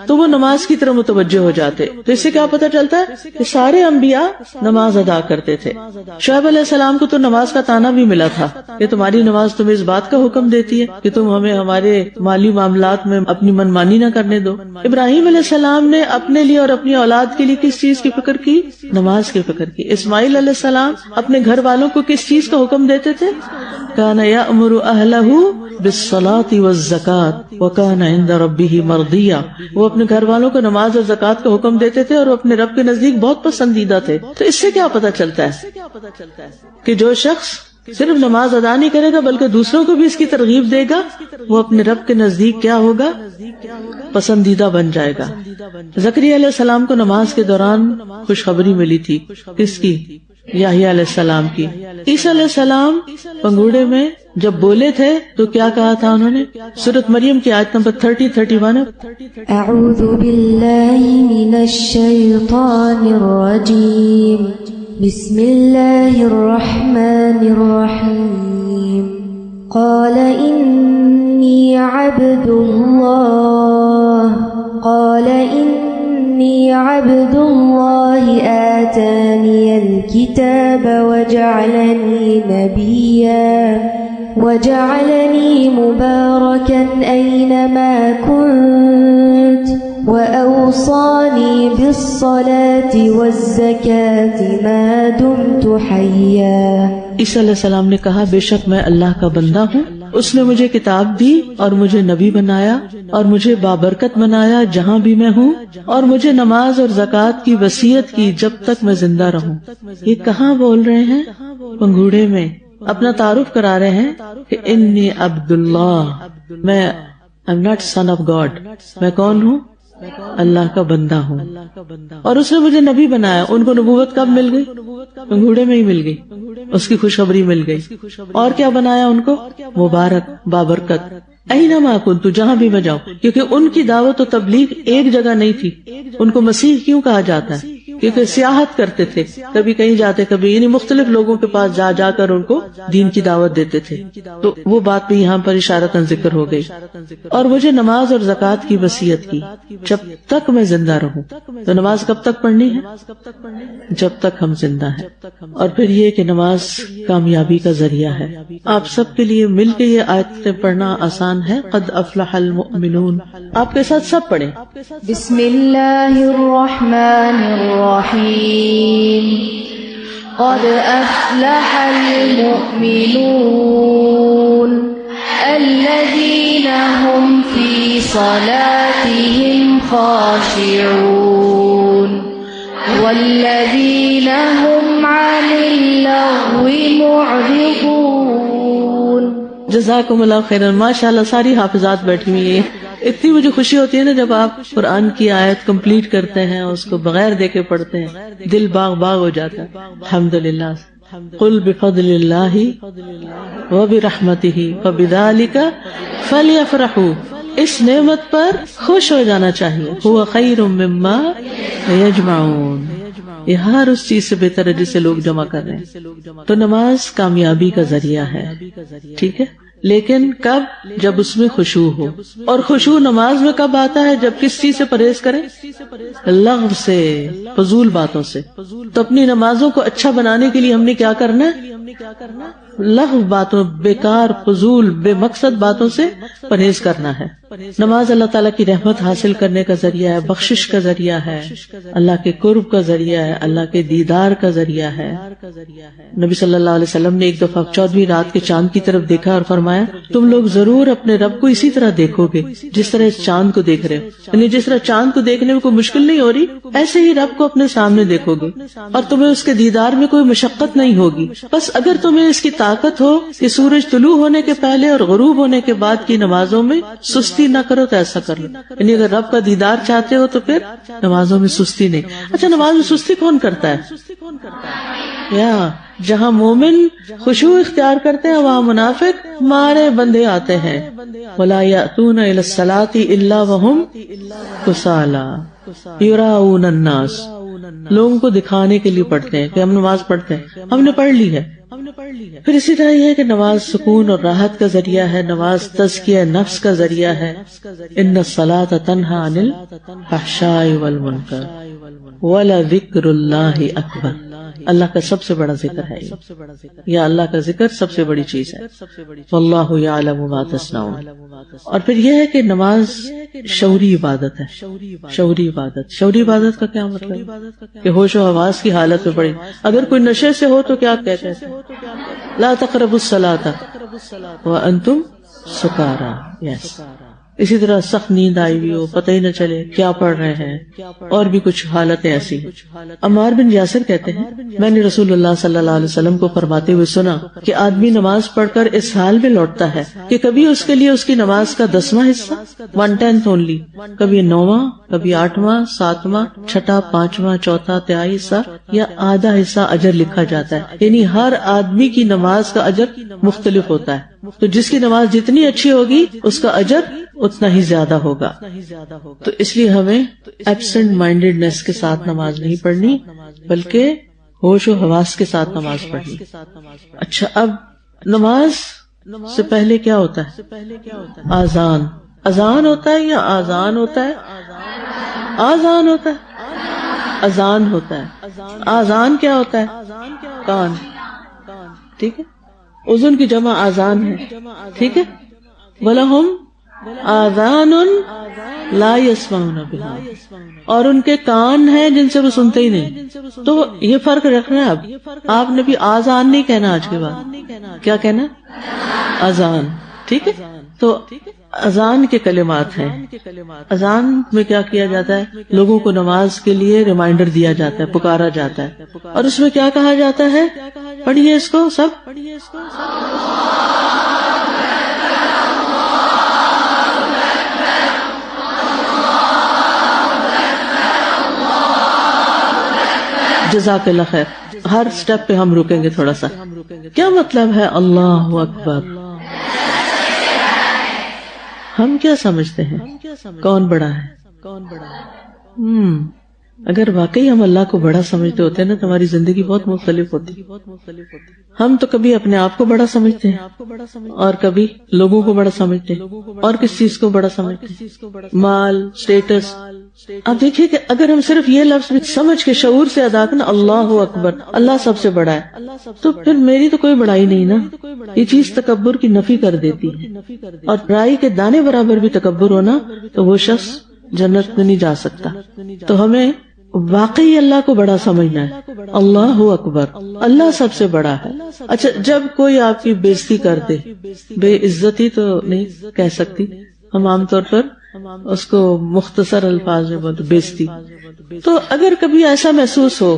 Speaker 1: تو وہ نماز کی طرف متوجہ ہو جاتے، تو اس سے کیا پتہ چلتا ہے کہ سارے انبیاء نماز ادا کرتے تھے۔ شعیب علیہ السلام کو تو نماز کا طعنہ بھی ملا تھا کہ تمہاری نماز تمہیں اس بات کا حکم دیتی ہے کہ تم ہمیں ہمارے مالی معاملات میں اپنی منمانی نہ کرنے دو۔ ابراہیم علیہ السلام نے اپنے لیے اور اپنی اولاد کے لیے کس چیز کی فکر کی؟ نماز کی فکر کی۔ اسماعیل علیہ السلام اپنے گھر والوں کو کس چیز کا حکم دیتے تھے؟ کان یأمر اہلہ بالصلاۃ والزکاۃ وکان عند ربہ مرضیہ، وہ اپنے گھر والوں کو نماز اور زکوٰۃ کا حکم دیتے تھے اور اپنے رب کے نزدیک بہت پسندیدہ تھے۔ تو اس سے کیا پتہ چلتا ہے کہ جو شخص صرف نماز ادا نہیں کرے گا بلکہ دوسروں کو بھی اس کی ترغیب دے گا، وہ اپنے رب کے نزدیک کیا ہوگا؟ پسندیدہ بن جائے گا۔ زکریا علیہ السلام کو نماز کے دوران خوشخبری ملی تھی، کس کی؟ یحییٰ علیہ السلام کی۔ عیسیٰ علیہ السلام پنگوڑے میں جب بولے تھے تو کیا کہا تھا انہوں نے؟ سورۃ مریم کی آیت نمبر 30-31،
Speaker 7: اعوذ باللہ من الشیطان الرجیم، بسم اللہ الرحمن الرحیم، قال انی عبد اللہ، قال انی عبد اللہ آتانی الکتاب وجعلنی نبیا وجعلنی مبارکا اینما کنت وأوصاني بالصلاة والزكاة ما دمت حيا۔
Speaker 1: عیسیٰ علیہ السلام نے کہا بے شک میں اللہ کا بندہ ہوں، اس نے مجھے کتاب دی اور مجھے نبی بنایا اور مجھے بابرکت بنایا جہاں بھی میں ہوں، اور مجھے نماز اور زکوٰۃ کی وصیت کی جب تک میں زندہ رہوں۔ یہ کہاں بول رہے ہیں؟ پنگوڑے میں اپنا تعارف کرا رہے ہیں کہ انی عبد اللہ، میں I'm not son of God، میں کون ہوں؟ اللہ کا بندہ ہوں، اور اس نے مجھے نبی بنایا۔ ان کو نبوت کب مل گئی؟ پنگوڑے میں ہی مل گئی، اس کی خوشخبری مل گئی۔ اور کیا بنایا ان کو؟ مبارک، بابرکت، اینما کنت، جہاں بھی میں جاؤں، کیونکہ ان کی دعوت و تبلیغ ایک جگہ نہیں تھی۔ ان کو مسیح کیوں کہا جاتا ہے؟ کیونکہ سیاحت کرتے تھے، کبھی کہیں جاتے کبھی، یعنی مختلف لوگوں کے پاس جا جا کر ان کو دین کی دعوت دیتے تھے۔ تو وہ بات بھی یہاں پر اشارتاً ذکر ہو گئی۔ اور مجھے نماز اور زکوٰۃ کی وصیت کی جب تک میں زندہ رہوں۔ تو نماز کب تک پڑھنی ہے؟ جب تک ہم زندہ ہیں۔ اور پھر یہ کہ نماز کامیابی کا ذریعہ ہے۔ آپ سب کے لیے مل کے یہ آیتیں پڑھنا آسان ہے۔ قد افلح المؤمنون، آپ کے ساتھ سب پڑھیں۔
Speaker 7: بسم اللہ الرحمن الرحیم، قد افلح المؤمنون الذین هم فی صلاتهم خاشعون والذین هم عن اللغو معرضون.
Speaker 1: جزاکم اللہ خیرا. ماشاء اللہ ساری حافظات بیٹھی ہوئی ہیں. اتنی مجھے خوشی ہوتی ہے نا جب آپ قرآن کی آیت کمپلیٹ کرتے ہیں، اس کو بغیر دیکھے پڑھتے ہیں، دل باغ باغ ہو جاتا ہے. الحمدللہ. قل بفضل اللہ وبرحمتہ فبذلک فلیفرحوا. اس نعمت پر خوش ہو جانا چاہیے. هو خیر مما یجمعون. یہ ہر اس چیز سے بہتر ہے جسے لوگ جمع کر رہے ہیں. تو نماز کامیابی کا ذریعہ ہے، ٹھیک ہے، لیکن کب؟ جب اس میں خشوع ہو. اور خشوع نماز میں کب آتا ہے؟ جب کس چیز سے پرہیز کریں؟ لغو سے، فضول باتوں سے. تو اپنی نمازوں کو اچھا بنانے کے لیے ہم نے کیا کرنا ہے؟ لغو باتوں، بیکار، فضول، بے مقصد باتوں سے پرہیز کرنا ہے. نماز اللہ تعالیٰ کی رحمت حاصل کرنے کا ذریعہ ہے، بخشش کا ذریعہ ہے، اللہ کے قرب کا ذریعہ ہے، اللہ کے دیدار کا ذریعہ ہے. نبی صلی اللہ علیہ وسلم نے ایک دفعہ 14ویں رات کے چاند کی طرف دیکھا اور فرمایا تم لوگ ضرور اپنے رب کو اسی طرح دیکھو گے جس طرح اس چاند کو دیکھ رہے ہو. یعنی جس طرح چاند کو دیکھنے میں کوئی مشکل نہیں ہو رہی، ایسے ہی رب کو اپنے سامنے دیکھو گے اور تمہیں اس کے دیدار میں کوئی مشقت نہیں ہوگی. بس اگر تمہیں اس کی طاقت ہو کہ سورج طلوع ہونے کے پہلے اور غروب ہونے کے بعد کی نمازوں میں سستی نہ کرو تو ایسا کر لو. یعنی اگر رب کا دیدار چاہتے ہو تو پھر نمازوں میں سستی نہیں. اچھا، نماز میں سستی کون کرتا ہے؟ یا جہاں مومن خشوع اختیار کرتے ہیں وہاں منافق مارے بندے آتے ہیں. وَلَا يَأْتُونَ إِلَى الصَّلَاةِ إِلَّا وَهُمْ كُسَالَىٰ يُرَاءُونَ النَّاسَ. لوگوں کو دکھانے کے لیے پڑھتے ہیں کہ ہم نماز پڑھتے ہیں، ہم نے پڑھ لی ہے. پھر اسی طرح یہ ہے کہ نماز سکون اور راحت کا ذریعہ ہے، نماز تزکیہ نفس کا ذریعہ ہے. ان الصلاۃ تنہی عن الفحشاء والمنکر ولذکر اللہ اکبر. اللہ کا سب سے بڑا ذکر ہے یا اللہ کا ذکر سب سے بڑی چیز ہے. واللہ یعلم ما تصنعون. اور پھر یہ ہے کہ نماز شعوری عبادت ہے. شعوری عبادت، شعوری عبادت کا کیا مطلب؟ کہ ہوش و حواس کی حالت میں پڑھی. اگر کوئی نشے سے ہو تو کیا کہتے ہیں؟ لا تقربوا الصلاۃ وانتم سکارا. یس. اسی طرح سخت نیند آئی ہوئی ہو، پتہ ہی نہ چلے کیا پڑھ رہے ہیں، اور بھی کچھ حالتیں ایسی ہیں. عمار بن یاسر کہتے ہیں میں نے رسول اللہ صلی اللہ علیہ وسلم کو فرماتے ہوئے سنا کہ آدمی نماز پڑھ کر اس حال میں لوٹتا ہے کہ کبھی اس کے لیے اس کی نماز کا 10واں حصہ 1/10 اونلی، کبھی 9واں، کبھی 8واں، 7واں، 6واں، 5واں، 4واں تہائی حصہ یا آدھا حصہ اجر لکھا جاتا ہے. یعنی ہر آدمی کی نماز کا اجر مختلف ہوتا ہے. تو جس کی نماز جتنی اچھی ہوگی اس کا اجر اتنا ہی زیادہ ہوگا. تو اس لیے ہمیں ایبسنٹ مائنڈیڈنیس کے ساتھ نماز نہیں پڑھنی بلکہ ہوش و حواس کے ساتھ نماز پڑھنی. اچھا، اب نماز سے پہلے کیا ہوتا ہے؟ آذان. اذان ہوتا ہے یا آذان ہوتا ہے؟ آذان ہوتا ہے. اذان ہوتا ہے. آذان کیا ہوتا ہے؟ کان. ٹھیک ہے. اذن کی جمع آذان ہے. ٹھیک ہے. وَلَهُمْ آذان لا يسمعون بها. اور ان کے کان ہیں جن سے وہ سنتے ہی نہیں. تو یہ فرق رکھنا ہے. اب آپ نے بھی آذان نہیں کہنا، آج کے بعد کیا کہنا؟ اذان. ٹھیک ہے. تو اذان کے کلمات ہیں. اذان میں کیا کیا جاتا ہے؟ لوگوں کو نماز کے لیے ریمائنڈر دیا جاتا ہے، پکارا جاتا ہے. اور اس میں کیا کہا جاتا ہے؟ پڑھیے اس کو سب. جزاک اللہ خیر. ہر سٹیپ پہ ہم رکیں گے تھوڑا سا. کیا مطلب ہے اللہ اکبر؟ ہم کیا سمجھتے ہیں کون بڑا ہے؟ اگر واقعی ہم اللہ کو بڑا سمجھتے ہوتے ہیں نا تو ہماری زندگی بہت مختلف ہوتی. ہم تو کبھی اپنے آپ کو بڑا سمجھتے ہیں اور کبھی لوگوں کو بڑا سمجھتے ہیں، اور کس چیز کو بڑا سمجھتے ہیں؟ مال، سٹیٹس. اب دیکھیے کہ اگر ہم صرف یہ لفظ سمجھ کے شعور سے ادا کرنا اللہ اکبر، اللہ سب سے بڑا ہے، تو پھر میری تو کوئی بڑائی نہیں نا. یہ چیز تکبر کی نفی کر دیتی ہے. اور رائی کے دانے برابر بھی تکبر ہونا تو وہ شخص جنت میں نہیں جا سکتا. تو ہمیں واقعی اللہ کو بڑا سمجھنا ہے. اللہ اکبر، اللہ سب سے بڑا ہے. اچھا، جب کوئی آپ کی بے عزتی کر دے، بے عزتی تو نہیں کہہ سکتی، ہم عام طور پر اس کو مختصر الفاظ میں بولتے بیزتی. تو اگر کبھی ایسا محسوس ہوا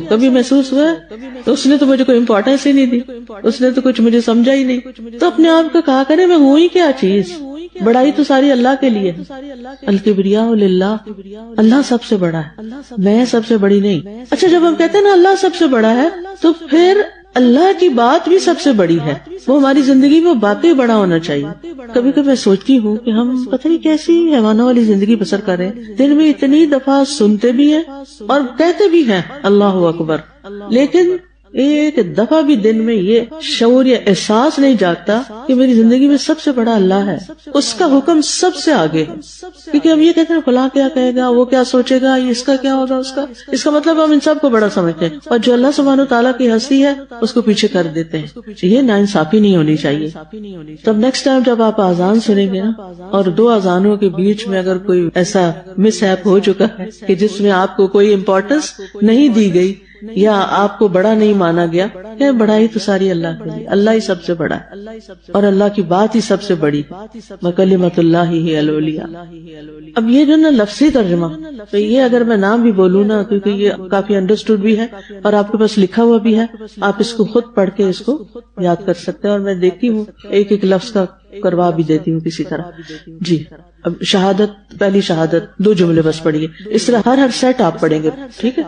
Speaker 1: تو اس نے تو مجھے کوئی امپورٹینس ہی نہیں دی, اس نے تو کچھ مجھے سمجھا ہی نہیں, تو اپنے آپ کو کہا کرے میں ہوں ہی کیا چیز, بڑائی تو ساری اللہ کے لیے. الکبریاء للہ, اللہ سب سے بڑا ہے, میں سب سے بڑی نہیں. اچھا جب ہم کہتے ہیں نا اللہ سب سے بڑا ہے, تو پھر اللہ کی بات بھی سب سے بڑی ہے, وہ ہماری زندگی میں واقعی بڑا ہونا چاہیے. کبھی کبھی میں سوچتی ہوں کہ ہم پتہ نہیں کیسی حیوانوں والی زندگی بسر کر رہے ہیں, دن میں اتنی دفعہ سنتے بھی ہیں اور کہتے بھی ہیں اللہ اکبر, لیکن ایک دفعہ بھی دن میں یہ شعور یا احساس نہیں جاگتا کہ میری زندگی میں سب سے بڑا اللہ ہے, اس کا حکم سب سے آگے ہے. کیونکہ ہم یہ کہتے ہیں فلاں کیا کہے گا, وہ کیا سوچے گا, اس کا کیا ہوگا, اس کا مطلب ہم ان سب کو بڑا سمجھتے ہیں, اور جو اللہ سبحانہ تعالیٰ کی ہستی ہے اس کو پیچھے کر دیتے ہیں. یہ ناانصافی نہیں ہونی چاہیے. تب نیکسٹ ٹائم جب آپ اذان سنیں گے نا, اور دو اذانوں کے بیچ میں اگر کوئی ایسا مس ہیپ ہو چکا ہے کہ جس میں آپ کو کوئی امپورٹنس نہیں دی گئی یا آپ کو بڑا نہیں مانا گیا, کہ بڑائی تو ساری اللہ کے لیے, اللہ ہی سب سے بڑا ہے اور اللہ کی بات ہی سب سے بڑی, وَكَلِمَةُ اللَّهِ هِيَ الْعُلْيَا. اب یہ جو نا لفظی ترجمہ, تو یہ اگر میں نام بھی بولوں نا, کیونکہ یہ کافی انڈرسٹوڈ بھی ہے اور آپ کے پاس لکھا ہوا بھی ہے, آپ اس کو خود پڑھ کے اس کو یاد کر سکتے ہیں. اور میں دیکھتی ہوں ایک ایک لفظ کا کروا بھی دیتی ہوں کسی طرح. جی اب شہادت, پہلی شہادت 2 جملے بس پڑھیے, اس طرح ہر سیٹ آپ پڑھیں گے, ٹھیک ہے.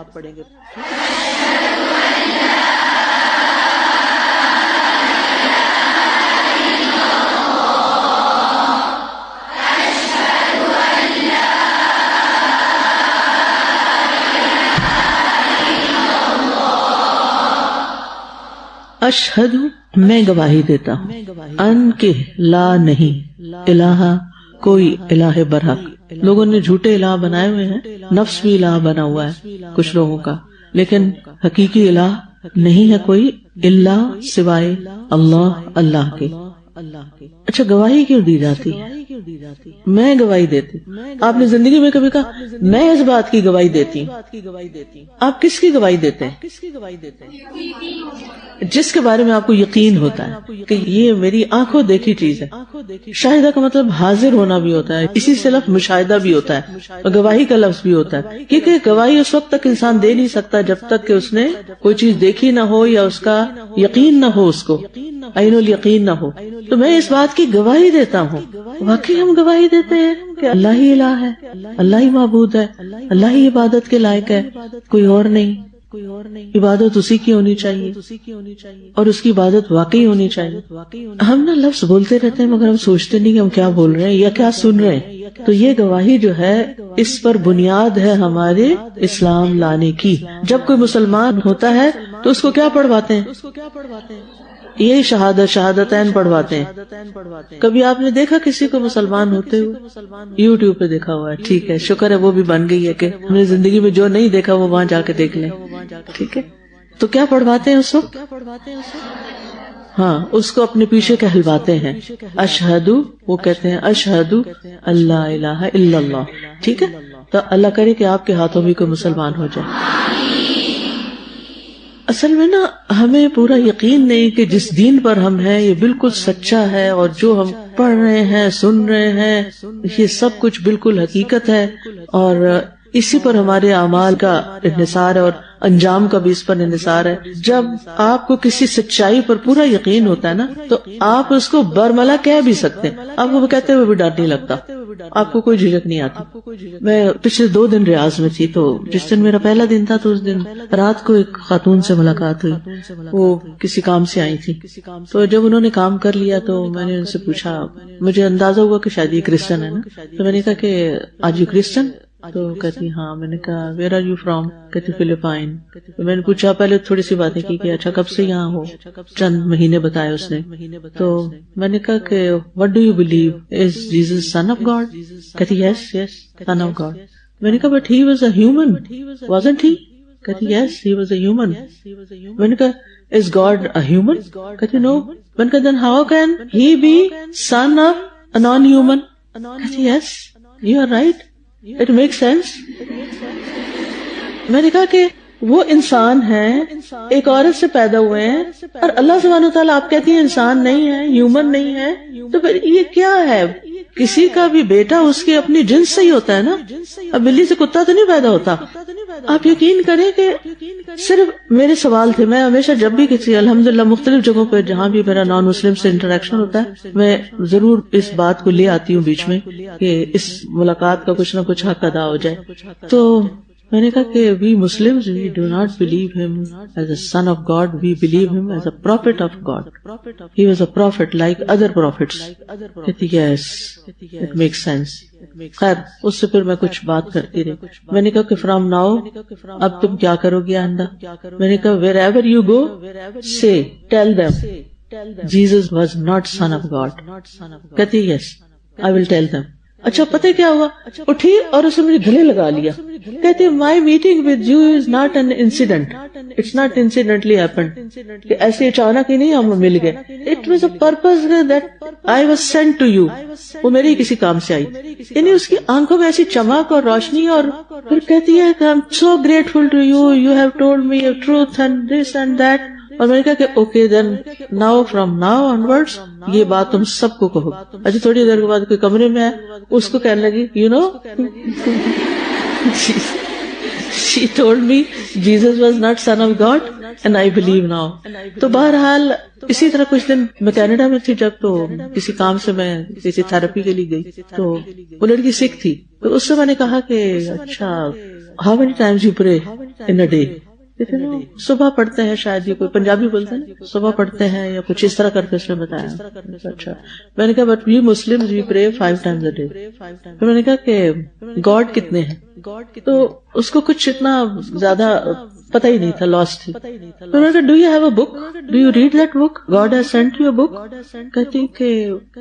Speaker 1: اشہد, میں گواہی دیتا ہوں, ان کے لا نہیں, الہ کوئی الہ برحق. لوگوں نے جھوٹے الہ بنائے ہوئے ہیں, نفس بھی الہ بنا ہوا ہے کچھ لوگوں کا, لیکن حقیقی الہ نہیں ہے کوئی الا سوائے اللہ, اللہ کے. اچھا گواہی کیوں دی جاتی ہے؟ میں گواہی دیتی. آپ نے زندگی میں کبھی کہا میں اس بات کی گواہی دیتی ہوں؟ آپ کس کی گواہی دیتے ہیں؟ جس کے بارے میں آپ کو یقین ہوتا ہے کہ یہ میری آنکھوں دیکھی چیز ہے. شاہدہ کا مطلب حاضر ہونا بھی ہوتا ہے, اسی سے لفظ مشاہدہ بھی ہوتا ہے, اور گواہی کا لفظ بھی ہوتا ہے, کیونکہ گواہی اس وقت تک انسان دے نہیں سکتا جب تک کہ اس نے کوئی چیز دیکھی نہ ہو یا اس کا یقین نہ ہو, اس کو عین الیقین نہ ہو. تو میں اس بات کی گواہی دیتا ہوں. واقعی ہم گواہی دیتے ہیں کہ اللہ ہی الہ ہے, اللہ ہی معبود ہے, اللہ ہی عبادت کے لائق ہے, کوئی اور نہیں. عبادت اسی کی ہونی چاہیے اور اس کی عبادت واقعی ہونی چاہیے. ہم نا لفظ بولتے رہتے ہیں مگر ہم سوچتے نہیں کہ ہم کیا بول رہے ہیں یا کیا سن رہے ہیں. تو یہ گواہی جو ہے اس پر بنیاد ہے ہمارے اسلام لانے کی. جب کوئی مسلمان ہوتا ہے تو اس کو کیا پڑھواتے ہیں؟ یہی شہادت, شہادتین پڑھواتے ہیں. کبھی آپ نے دیکھا کسی کو مسلمان ہوتے ہوئے؟ یوٹیوب پہ دیکھا ہوا ہے, ٹھیک ہے, شکر ہے وہ بھی بن گئی ہے کہ ہم نے زندگی میں جو نہیں دیکھا وہ وہاں جا کے دیکھ لیں, ٹھیک ہے. تو کیا پڑھواتے ہیں اس وقت؟ ہاں, اس کو اپنے پیچھے کہلواتے ہیں اشہد, وہ کہتے ہیں اشہد اللہ الہ الا اللہ, ٹھیک ہے. تو اللہ کرے کہ آپ کے ہاتھوں بھی کوئی مسلمان ہو جائے. اصل میں نا ہمیں پورا یقین نہیں کہ جس دین پر ہم ہیں یہ بالکل سچا ہے, اور جو ہم پڑھ رہے ہیں, سن رہے ہیں, یہ سب کچھ بالکل حقیقت ہے, اور اسی پر ہمارے اعمال کا انحصار ہے اور انجام کا بھی اس پر انحصار ہے. جب آپ کو کسی سچائی پر پورا یقین ہوتا ہے نا تو آپ اس کو برملا کہہ بھی سکتے ہیں, آپ کو کہتے ہوئے بھی ڈر نہیں لگتا, آپ کو کوئی جھجک نہیں آتی. میں پچھلے 2 دن ریاض میں تھی, تو جس دن میرا پہلا دن تھا تو اس دن رات کو ایک خاتون سے ملاقات ہوئی. وہ کسی کام سے آئی تھی, تو جب انہوں نے کام کر لیا تو میں نے ان سے پوچھا, مجھے اندازہ ہوا کہ شاید یہ کرسچن ہے نا, تو میں نے کہا کہ آج یو کرسچن؟ تو کہتی ہاں. میں نے کہا ویئر آر یو فرام؟ کہتی فلپائن. میں نے پوچھا, پہلے تھوڑی سی باتیں کی کہ اچھا کب سے یہاں ہو, چند مہینے بتائے اس نے. تو میں نے کہا کہ what do you believe, is Jesus son of God? کہتی yes yes son of God. میں نے کہا but he was a human wasn't he? کہتی yes he was a human. میں نے کہا از گاڈ اے ہیومن؟ کہتی نو. میں نے کہا then how can he be son of a non human? کہتی yes you are right, it make sense. میں نے کہا کہ وہ انسان ہیں, ایک عورت سے پیدا ہوئے ہیں, اور اللہ سبحانہ وتعالیٰ آپ کہتی ہیں انسان نہیں ہے, ہیومن نہیں ہے, تو پھر یہ کیا ہے؟ کسی کا بھی بیٹا اس کے اپنی جنس سے ہی ہوتا ہے نا. اب بلی سے کتا تو نہیں پیدا ہوتا. آپ یقین کریں کہ صرف میرے سوال تھے. میں ہمیشہ جب بھی کسی الحمدللہ مختلف جگہوں پہ جہاں بھی میرا نان مسلم سے انٹریکشن ہوتا ہے میں ضرور اس بات کو لے آتی ہوں بیچ میں کہ اس ملاقات کا کچھ نہ کچھ حق ادا ہو جائے. تو میں نے کہا کہ we Muslims we do not believe him as a son of God, we believe him as a prophet of God. He was a prophet like other prophets. Yes it make sense. خیر اس سے پھر میں کچھ بات کرتی رہی. میں نے کہا کہ فرام ناؤ اب تم کیا کرو گے آئندہ؟ میں نے کہا ویر ایور یو گو سے tell them Jesus was not son of God. کہتی yes I will tell them. اچھا پتہ کیا ہوا؟ اٹھی اور اسے مجھے گلے لگا لیا. کہتے my meeting with you is not an incident, it's not incidentally happened کہ ایسے اچانک ہی نہیں ہم مل گئے. It was a purpose that I was sent to you. وہ میرے ہی کسی کام سے آئی. یعنی اس کی آنکھوں میں ایسی چمک اور روشنی. اور پھر کہتی ہے کہ I am so grateful to you, you have told me truth and this and that. اور میں نے کہا کہ okay then now from now onwards یہ بات تم سب کو کہو. اچھا تھوڑی دیر کے بعد کوئی کمرے میں آئے, اس کو کہنے لگی you know she told me Jesus was not son of God and I believe now. تو بہرحال اسی طرح کچھ دن میں کینیڈا میں تھی جب, تو کسی کام سے میں کسی تھراپی کے لیے گئی تو وہ لڑکی سکھ تھی. تو اس سے میں نے کہا کہ اچھا how many times you pray in a day؟ صبح پڑھتے ہیں, شاید یہ کوئی پنجابی بولتے ہیں, صبح پڑھتے ہیں یا کچھ اس طرح کر کے اس نے بتایا. اچھا میں نے کہا بٹ وی مسلمز وی پرے 5 times a day. پھر میں نے کہا کہ گاڈ کتنے ہیں؟ تو اس کو کچھ اتنا زیادہ پتہ ہی نہیں تھا, لاسٹ تھی. تو میں نے کہا do you have a book, do you read that book, God has sent you a book. کہتی کہ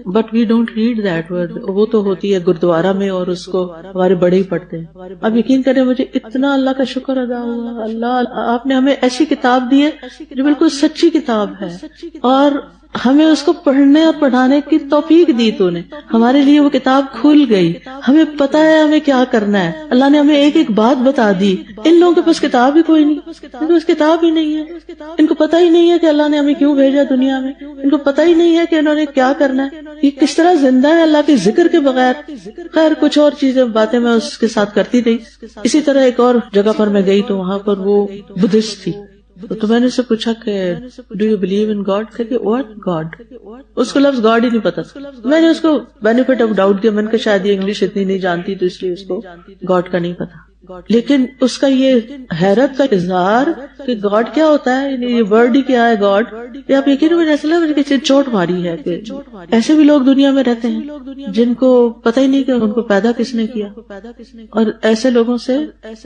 Speaker 1: but we don't read that. وہ تو ہوتی ہے گردوارا میں اور اس کو ہمارے بڑے ہی پڑھتے ہیں. اب یقین کریں مجھے اتنا اللہ کا شکر ادا ہوا, اللہ آپ نے ہمیں ایسی کتاب دی ہے جو بالکل سچی کتاب ہے اور ہمیں اس کو پڑھنے اور پڑھانے کی توفیق دی. تو نے ہمارے لیے وہ کتاب کھل گئی, ہمیں پتا ہے ہمیں کیا کرنا ہے. اللہ نے ہمیں ایک ایک بات بتا دی. ان لوگوں کے پاس کتاب ہی کوئی نہیں, ان کے پاس کتاب ہی نہیں ہے, ان کو پتا ہی نہیں ہے کہ اللہ نے ہمیں کیوں بھیجا دنیا میں, ان کو پتا ہی نہیں ہے کہ انہوں نے کیا کرنا ہے, یہ کس طرح زندہ ہے اللہ کے ذکر کے بغیر. خیر کچھ اور چیزیں باتیں میں اس کے ساتھ کرتی رہی. اسی طرح ایک اور جگہ پر میں گئی تو وہاں پر وہ بدھسٹ تھی. تو میں نے اسے پوچھا کہ do you believe in God? کہ واٹ گاڈ؟ اس کو لفظ گاڈ ہی نہیں پتا. میں نے اس کو بینیفٹ آف ڈاؤٹ دیا, میں نے کہا شاید یہ انگلش اتنی نہیں جانتی تو اس لیے اس کو گاڈ کا نہیں پتا. لیکن اس کا یہ حیرت کا اظہار کہ گاڈ کیا ہوتا ہے, یہ ورڈ ہی کیا ہے گاڈ. یہ آپ یقین مجھے ایسا لگا کسی چوٹ ماری ہے کہ ایسے بھی لوگ دنیا میں رہتے ہیں جن کو پتہ ہی نہیں کہ ان کو پیدا کس نے کیا, اور ایسے لوگوں سے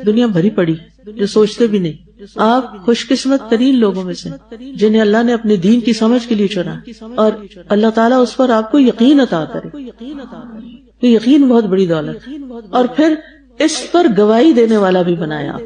Speaker 1: دنیا بھری پڑی جو سوچتے بھی نہیں. آپ خوش قسمت ترین لوگوں میں سے جنہیں اللہ نے اپنے دین کی سمجھ کے لیے چنا, اور اللہ تعالیٰ اس پر آپ کو یقین عطا کرے. یقین بہت بڑی دولت, اور پھر اس پر گواہی دینے والا بھی بنایا.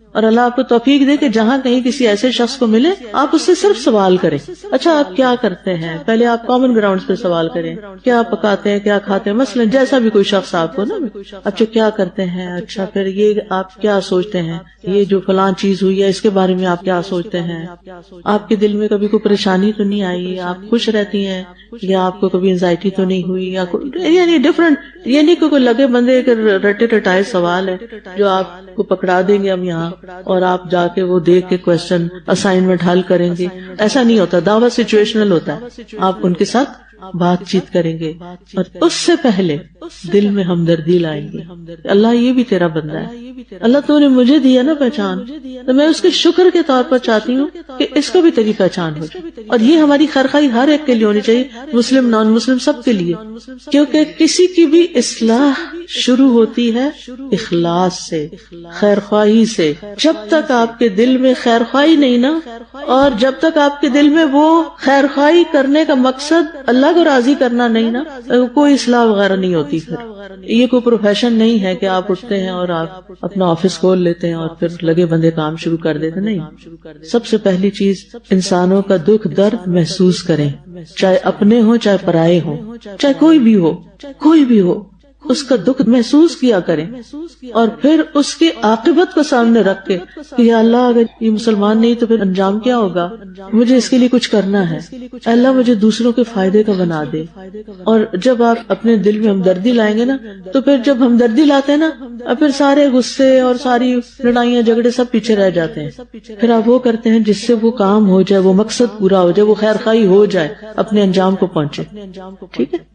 Speaker 1: اور اللہ آپ کو توفیق دے کہ جہاں کہیں کسی ایسے شخص کو ملے آپ اس سے صرف سوال کریں. اچھا آپ کیا کرتے ہیں؟ پہلے آپ کامن گراؤنڈ پہ سوال کریں, کیا پکاتے ہیں, کیا کھاتے ہیں, مثلا جیسا بھی کوئی شخص آپ کو نا, اچھا کیا کرتے ہیں, اچھا پھر یہ آپ کیا سوچتے ہیں, یہ جو فلان چیز ہوئی ہے اس کے بارے میں آپ کیا سوچتے ہیں, آپ کے دل میں کبھی کوئی پریشانی تو نہیں آئی, آپ خوش رہتی ہیں, یا آپ کو کبھی انزائٹی تو نہیں ہوئی, یا یعنی ڈفرنٹ, یہ نہیں کوئی لگے بندے کے رٹے رٹائے سوال ہے جو آپ کو پکڑا دیں گے ہم یہاں اور آپ جا کے وہ دیکھ کے کوشچن اسائنمنٹ حل کریں گے. ایسا نہیں ہوتا, دعوت سچویشنل ہوتا ہے. آپ ان کے ساتھ بات چیت کریں گے اور اس سے پہلے دل میں ہمدردی لائیں گے. اللہ یہ بھی تیرا بندہ ہے, اللہ تو نے مجھے دیا نا پہچان, تو میں اس کے شکر کے طور پر چاہتی ہوں کہ اس کو بھی تیری پہچان ہو جائے. اور یہ ہماری خیرخواہی ہر ایک کے لیے ہونی چاہیے, مسلم نان مسلم سب کے لیے, کیونکہ کسی کی بھی اصلاح شروع ہوتی ہے اخلاص سے, خیرخواہی سے. جب تک آپ کے دل میں خیرخواہی نہیں نا, اور جب تک آپ کے دل میں وہ خیرخواہی کرنے کا مقصد اللہ کو راضی کرنا نہیں نا, کوئی اصلاح وغیرہ نہیں ہوتی. پھر یہ کوئی پروفیشن نہیں ہے کہ آپ اٹھتے ہیں اور آپ اپنا آفس کھول لیتے ہیں اور پھر لگے بندے کام شروع کر دیتے. نہیں, سب سے پہلی چیز انسانوں کا دکھ درد محسوس کریں, چاہے اپنے ہوں چاہے پرائے ہوں, چاہے کوئی بھی ہو, اس کا دکھ محسوس کیا کریں اور پھر اس کی عاقبت کو سامنے رکھ کے کہ یا اللہ اگر یہ مسلمان نہیں تو پھر انجام کیا ہوگا، مجھے اس کے لیے کچھ کرنا ہے، اللہ مجھے دوسروں کے فائدے کا بنا دے. اور جب آپ اپنے دل میں ہمدردی لائیں گے نا تو پھر جب ہمدردی لاتے ہیں نا پھر سارے غصے اور ساری لڑائیاں جھگڑے سب پیچھے رہ جاتے ہیں. پھر آپ وہ کرتے ہیں جس سے وہ کام ہو جائے، وہ مقصد پورا ہو جائے، وہ خیر خواہی ہو جائے، اپنے انجام کو پہنچے. ٹھیک ہے.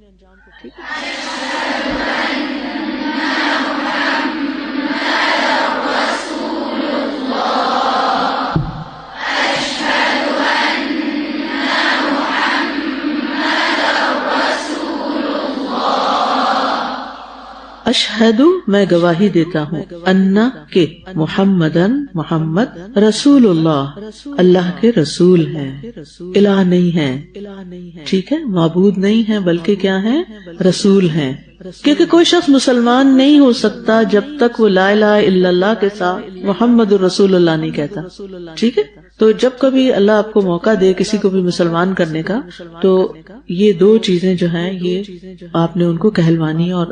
Speaker 1: اشہد میں گواہی دیتا ہوں، انا کہ محمدن محمد رسول اللہ اللہ کے رسول ہیں، الہ نہیں ہے، ٹھیک ہے، معبود نہیں ہے بلکہ کیا ہے، رسول ہیں. کیونکہ کوئی شخص مسلمان نہیں ہو سکتا جب تک وہ لا الہ الا اللہ کے ساتھ محمد الرسول اللہ نہیں کہتا. ٹھیک ہے. تو جب کبھی اللہ آپ کو موقع دے کسی کو بھی مسلمان کرنے کا تو یہ دو چیزیں جو ہیں یہ آپ نے ان کو کہلوانی اور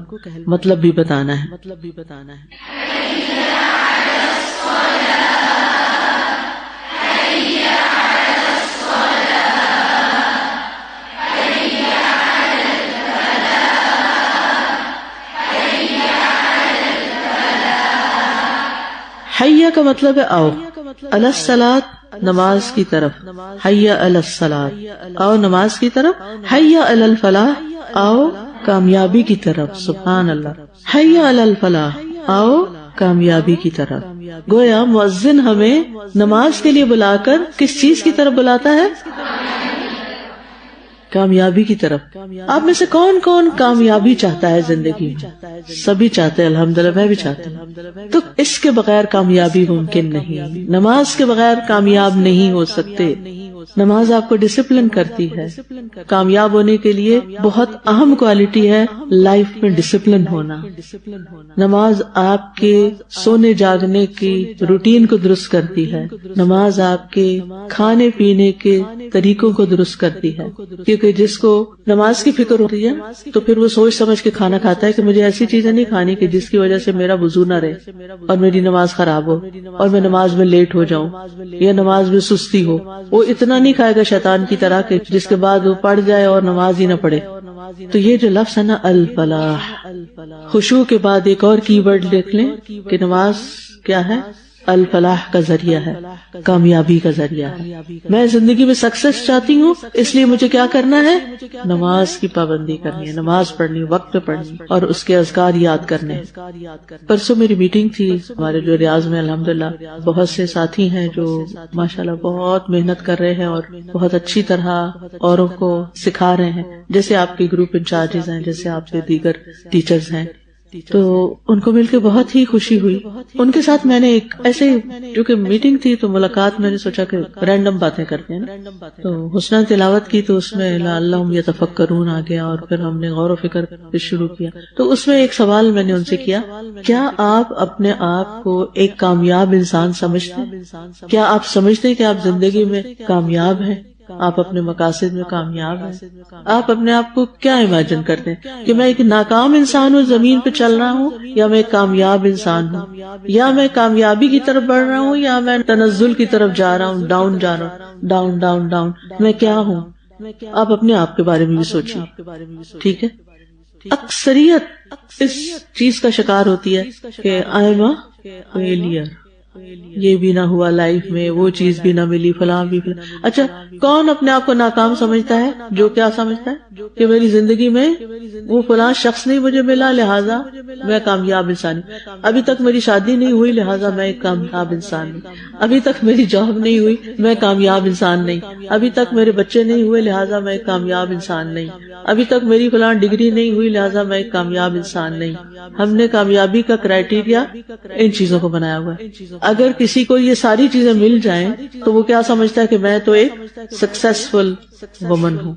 Speaker 1: مطلب بھی بتانا ہے. حیّ کا مطلب ہے آؤ، علی الصلاۃ نماز کی طرف، حیّ علی الصلاۃ آؤ نماز کی طرف، حیّ علی الفلاح آؤ کامیابی کی طرف. سبحان اللہ. حیّ علی الفلاح آؤ کامیابی کی طرف. گویا مؤذن ہمیں نماز کے لیے بلا کر کس چیز کی طرف بلاتا ہے؟ کامیابی کی طرف. آپ میں سے کون کون کامیابی چاہتا ہے زندگی میں؟ سبھی چاہتے ہیں، الحمدللہ میں بھی چاہتا ہوں. تو اس کے بغیر کامیابی ممکن نہیں، نماز کے بغیر کامیاب نہیں ہو سکتے. نماز آپ کو ڈسپلن کرتی ہے. کامیاب ہونے کے لیے بہت اہم کوالٹی ہے لائف میں ڈسپلن ہونا. نماز آپ کے سونے جاگنے کی روٹین کو درست کرتی ہے. نماز آپ کے کھانے پینے کے طریقوں کو درست کرتی ہے. کیونکہ جس کو نماز کی فکر ہوتی ہے تو پھر وہ سوچ سمجھ کے کھانا کھاتا ہے کہ مجھے ایسی چیزیں نہیں کھانی کہ جس کی وجہ سے میرا وضو نہ رہے اور میری نماز خراب ہو اور میں نماز میں لیٹ ہو جاؤں یا نماز میں سستی ہو. وہ اتنا نہیں کھائے گا شیطان کی طرح کہ جس کے بعد وہ پڑھ جائے اور نماز ہی نہ پڑھے. تو یہ جو لفظ ہے نا الفلاح، خشوع کے بعد ایک اور کی ورڈ دیکھ لیں کہ نماز کیا ہے؟ الفلاح کا ذریعہ ہے، کامیابی کا ذریعہ ہے. میں زندگی میں سکسیس چاہتی ہوں، اس لیے مجھے کیا کرنا ہے؟ نماز کی پابندی کرنی ہے، نماز پڑھنی، وقت پہ پڑھنی اور اس کے اذکار یاد کرنے. پرسوں میری میٹنگ تھی ہمارے جو ریاض میں الحمدللہ بہت سے ساتھی ہیں جو ماشاءاللہ بہت محنت کر رہے ہیں اور بہت اچھی طرح اوروں کو سکھا رہے ہیں، جیسے آپ کے گروپ انچارجز ہیں، جیسے آپ کے دیگر ٹیچرز ہیں. تو ان کو مل کے بہت ہی خوشی ہوئی. ان کے ساتھ میں نے ایک ایسے جو کہ میٹنگ تھی تو ملاقات میں نے سوچا کہ رینڈم باتیں کرتے ہیں تو حسنہ تلاوت کی تو اس میں لعلہم یتفکرون آ گیا اور پھر ہم نے غور و فکر شروع کیا. تو اس میں ایک سوال میں نے ان سے کیا آپ اپنے آپ کو ایک کامیاب انسان سمجھتے ہیں؟ کیا آپ سمجھتے ہیں کہ آپ زندگی میں کامیاب ہیں؟ آپ اپنے مقاصد میں کامیاب ہیں؟ آپ اپنے آپ کو کیا امیجن کرتے ہیں کہ میں ایک ناکام انسان ہوں، زمین پہ چل رہا ہوں، یا میں ایک کامیاب انسان ہوں، یا میں کامیابی کی طرف بڑھ رہا ہوں، یا میں تنزل کی طرف جا رہا ہوں، ڈاؤن جا رہا ہوں، ڈاؤن ڈاؤن ڈاؤن. میں کیا ہوں؟ آپ اپنے آپ کے بارے میں بھی سوچیے. ٹھیک ہے. اکثریت اس چیز کا شکار ہوتی ہے کہ آئی ایم اے فیلئر، یہ بھی نہ ہوا لائف میں، وہ چیز بھی نہ ملی، فلاں بھی فلاں. اچھا کون اپنے آپ کو ناکام سمجھتا ہے؟ جو کیا سمجھتا ہے کہ میری زندگی میں وہ فلاں شخص نہیں مجھے ملا لہٰذا میں کامیاب انسان ہوں. ابھی تک میری شادی نہیں ہوئی لہٰذا میں ایک کامیاب انسان ہوں. ابھی تک میری جاب نہیں ہوئی میں کامیاب انسان نہیں. ابھی تک میرے بچے نہیں ہوئے لہٰذا میں ایک کامیاب انسان نہیں. ابھی تک میری فلاں ڈگری نہیں ہوئی لہٰذا میں ایک کامیاب انسان نہیں. ہم نے کامیابی کا کرائٹیریا ان چیزوں کو بنایا ہوا ہے. اگر کسی کو یہ ساری چیزیں مل جائیں تو وہ کیا سمجھتا ہے کہ میں تو ایک سکسیسفل وومن ہوں.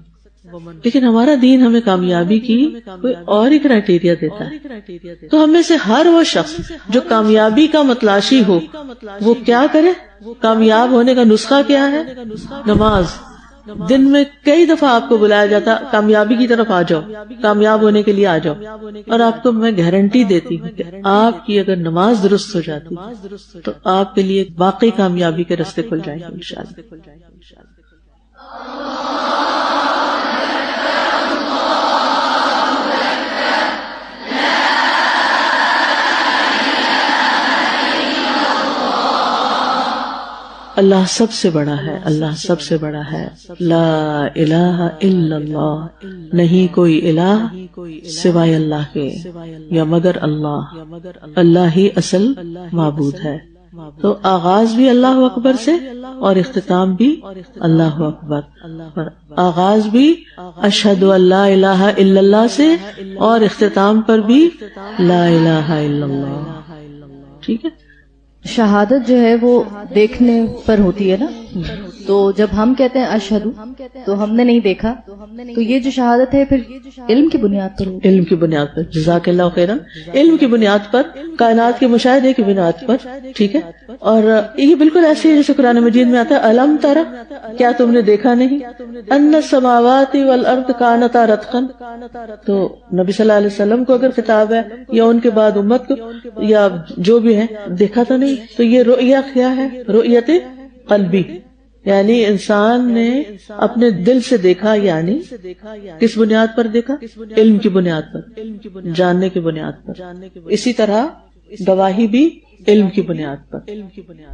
Speaker 1: لیکن ہمارا دین ہمیں کامیابی کی کوئی اور ہی کرائٹیریا دیتا ہے. تو ہم میں سے ہر وہ شخص جو کامیابی کا متلاشی ہو وہ کیا کرے؟ کامیاب ہونے کا نسخہ کیا ہے؟ نماز. دن میں کئی دفعہ آپ کو بلایا جاتا کامیابی کی طرف آ جاؤ، کامیاب ہونے کے لیے آ جاؤ، اور آپ کو میں گارنٹی دیتی ہوں کہ آپ کی اگر نماز درست ہو جاتی تو آپ کے لیے واقعی کامیابی کے راستے کھل جائیں گے انشاءاللہ۔ اللہ سب سے بڑا ہے، اللہ سب سے بڑا ہے، لا الہ الا اللہ، نہیں کوئی الہ سوائے اللہ کے یا مگر اللہ، اللہ ہی اصل معبود ہے۔ تو آغاز بھی اللہ اکبر سے اور اختتام بھی اللہ اکبر، آغاز بھی اشہد ان لا الہ الا اللہ سے اور اختتام پر بھی لا الہ الا اللہ۔ ٹھیک ہے،
Speaker 8: شہادت جو ہے وہ دیکھنے پر ہوتی ہے نا، تو جب ہم کہتے ہیں اشہدو تو ہم نے نہیں دیکھا، تو یہ جو شہادت ہے پھر علم کی بنیاد پر ہوتی ہے۔
Speaker 1: علم کی بنیاد پر، جزاک اللہ خیرا، علم کی بنیاد پر، کائنات کے مشاہدے کی بنیاد پر، ٹھیک ہے۔ اور یہ بالکل ایسے ہے جیسے قرآن مجید میں آتا ہے الم ترى، کیا تم نے دیکھا نہیں، ان السماوات والارض کانتا رتقا، تو نبی صلی اللہ علیہ وسلم کو اگر خطاب ہے یا ان کے بعد امت کو یا جو بھی ہے، دیکھا تو نہیں۔ تو یہ رؤیا کیا ہے؟ رؤیت قلبی، یعنی انسان نے اپنے دل سے دیکھا، یعنی کس بنیاد پر دیکھا؟ علم کی بنیاد پر، جاننے کی بنیاد پر۔ اسی طرح گواہی بھی علم کی بنیاد پر۔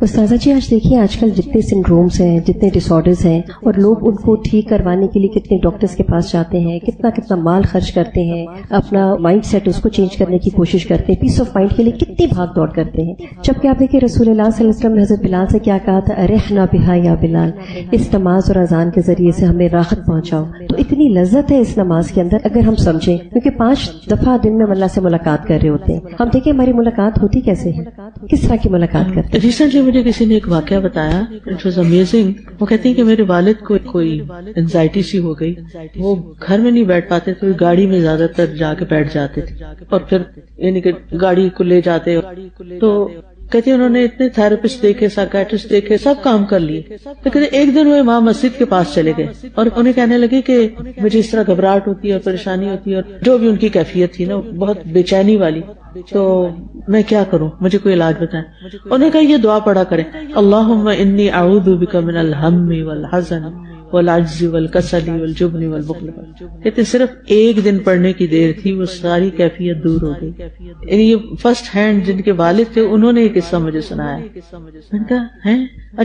Speaker 9: استاذہ جی آج دیکھیے آج کل جتنے سنڈرومز ہیں، جتنے ڈس آرڈرز ہیں، اور لوگ ان کو ٹھیک کروانے کے لیے کتنے ڈاکٹرز کے پاس جاتے ہیں، کتنا مال خرچ کرتے ہیں، اپنا مائنڈ سیٹ اس کو چینج کرنے کی کوشش کرتے ہیں، پیس آف مائنڈ کے لیے کتنی بھاگ دوڑ کرتے ہیں، جبکہ آپ دیکھیں رسول اللہ صلی اللہ علیہ وسلم نے حضرت بلال سے کیا کہا تھا، ارحنا بہا یا بلال، اس نماز اور اذان کے ذریعے سے ہمیں راحت پہنچاؤ۔ تو اتنی لذت ہے اس نماز کے اندر اگر ہم سمجھیں، کیونکہ 5 دفعہ دن میں اللہ سے ملاقات کر رہے ہوتے ہیں۔ ہم دیکھیں ہماری ملاقات ہوتی کیسے ہے، کس طرح کی ملاقات کرتے ہیں۔
Speaker 1: ریسنٹلی مجھے کسی نے ایک واقعہ بتایا، اٹ واز امیزنگ۔ وہ کہتے ہیں کہ میرے والد کو کوئی انزائٹی سی ہو گئی، وہ گھر میں نہیں بیٹھ پاتے تھے، گاڑی میں زیادہ تر جا کے بیٹھ جاتے تھے، اور پھر یعنی کہ گاڑی کو لے جاتے۔ تو کہتے ہیں انہوں نے اتنے تھراپسٹ دیکھے، سائیکیٹرسٹ دیکھے، سب کام کر لیے، لیکن ایک دن وہ امام مسجد کے پاس چلے گئے اور انہیں کہنے لگے کہ مجھے اس طرح گھبراہٹ ہوتی ہے اور پریشانی ہوتی ہے، اور جو بھی ان کی کیفیت تھی نا بہت بے چینی والی، تو میں کیا کروں، مجھے کوئی علاج بتائیں۔ انہوں نے کہا یہ دعا پڑھا کریں، اللہم انی اعوذ بک من الہم والحزن والعجز والکسل والجبن والبخل۔ کہتے صرف ایک دن پڑھنے کی دیر تھی، وہ ساری کیفیت دور ہو گئی۔ یعنی یہ فرسٹ ہینڈ جن کے والد تھے انہوں نے یہ قصہ مجھے سنایا۔ میں نے کہا ہیں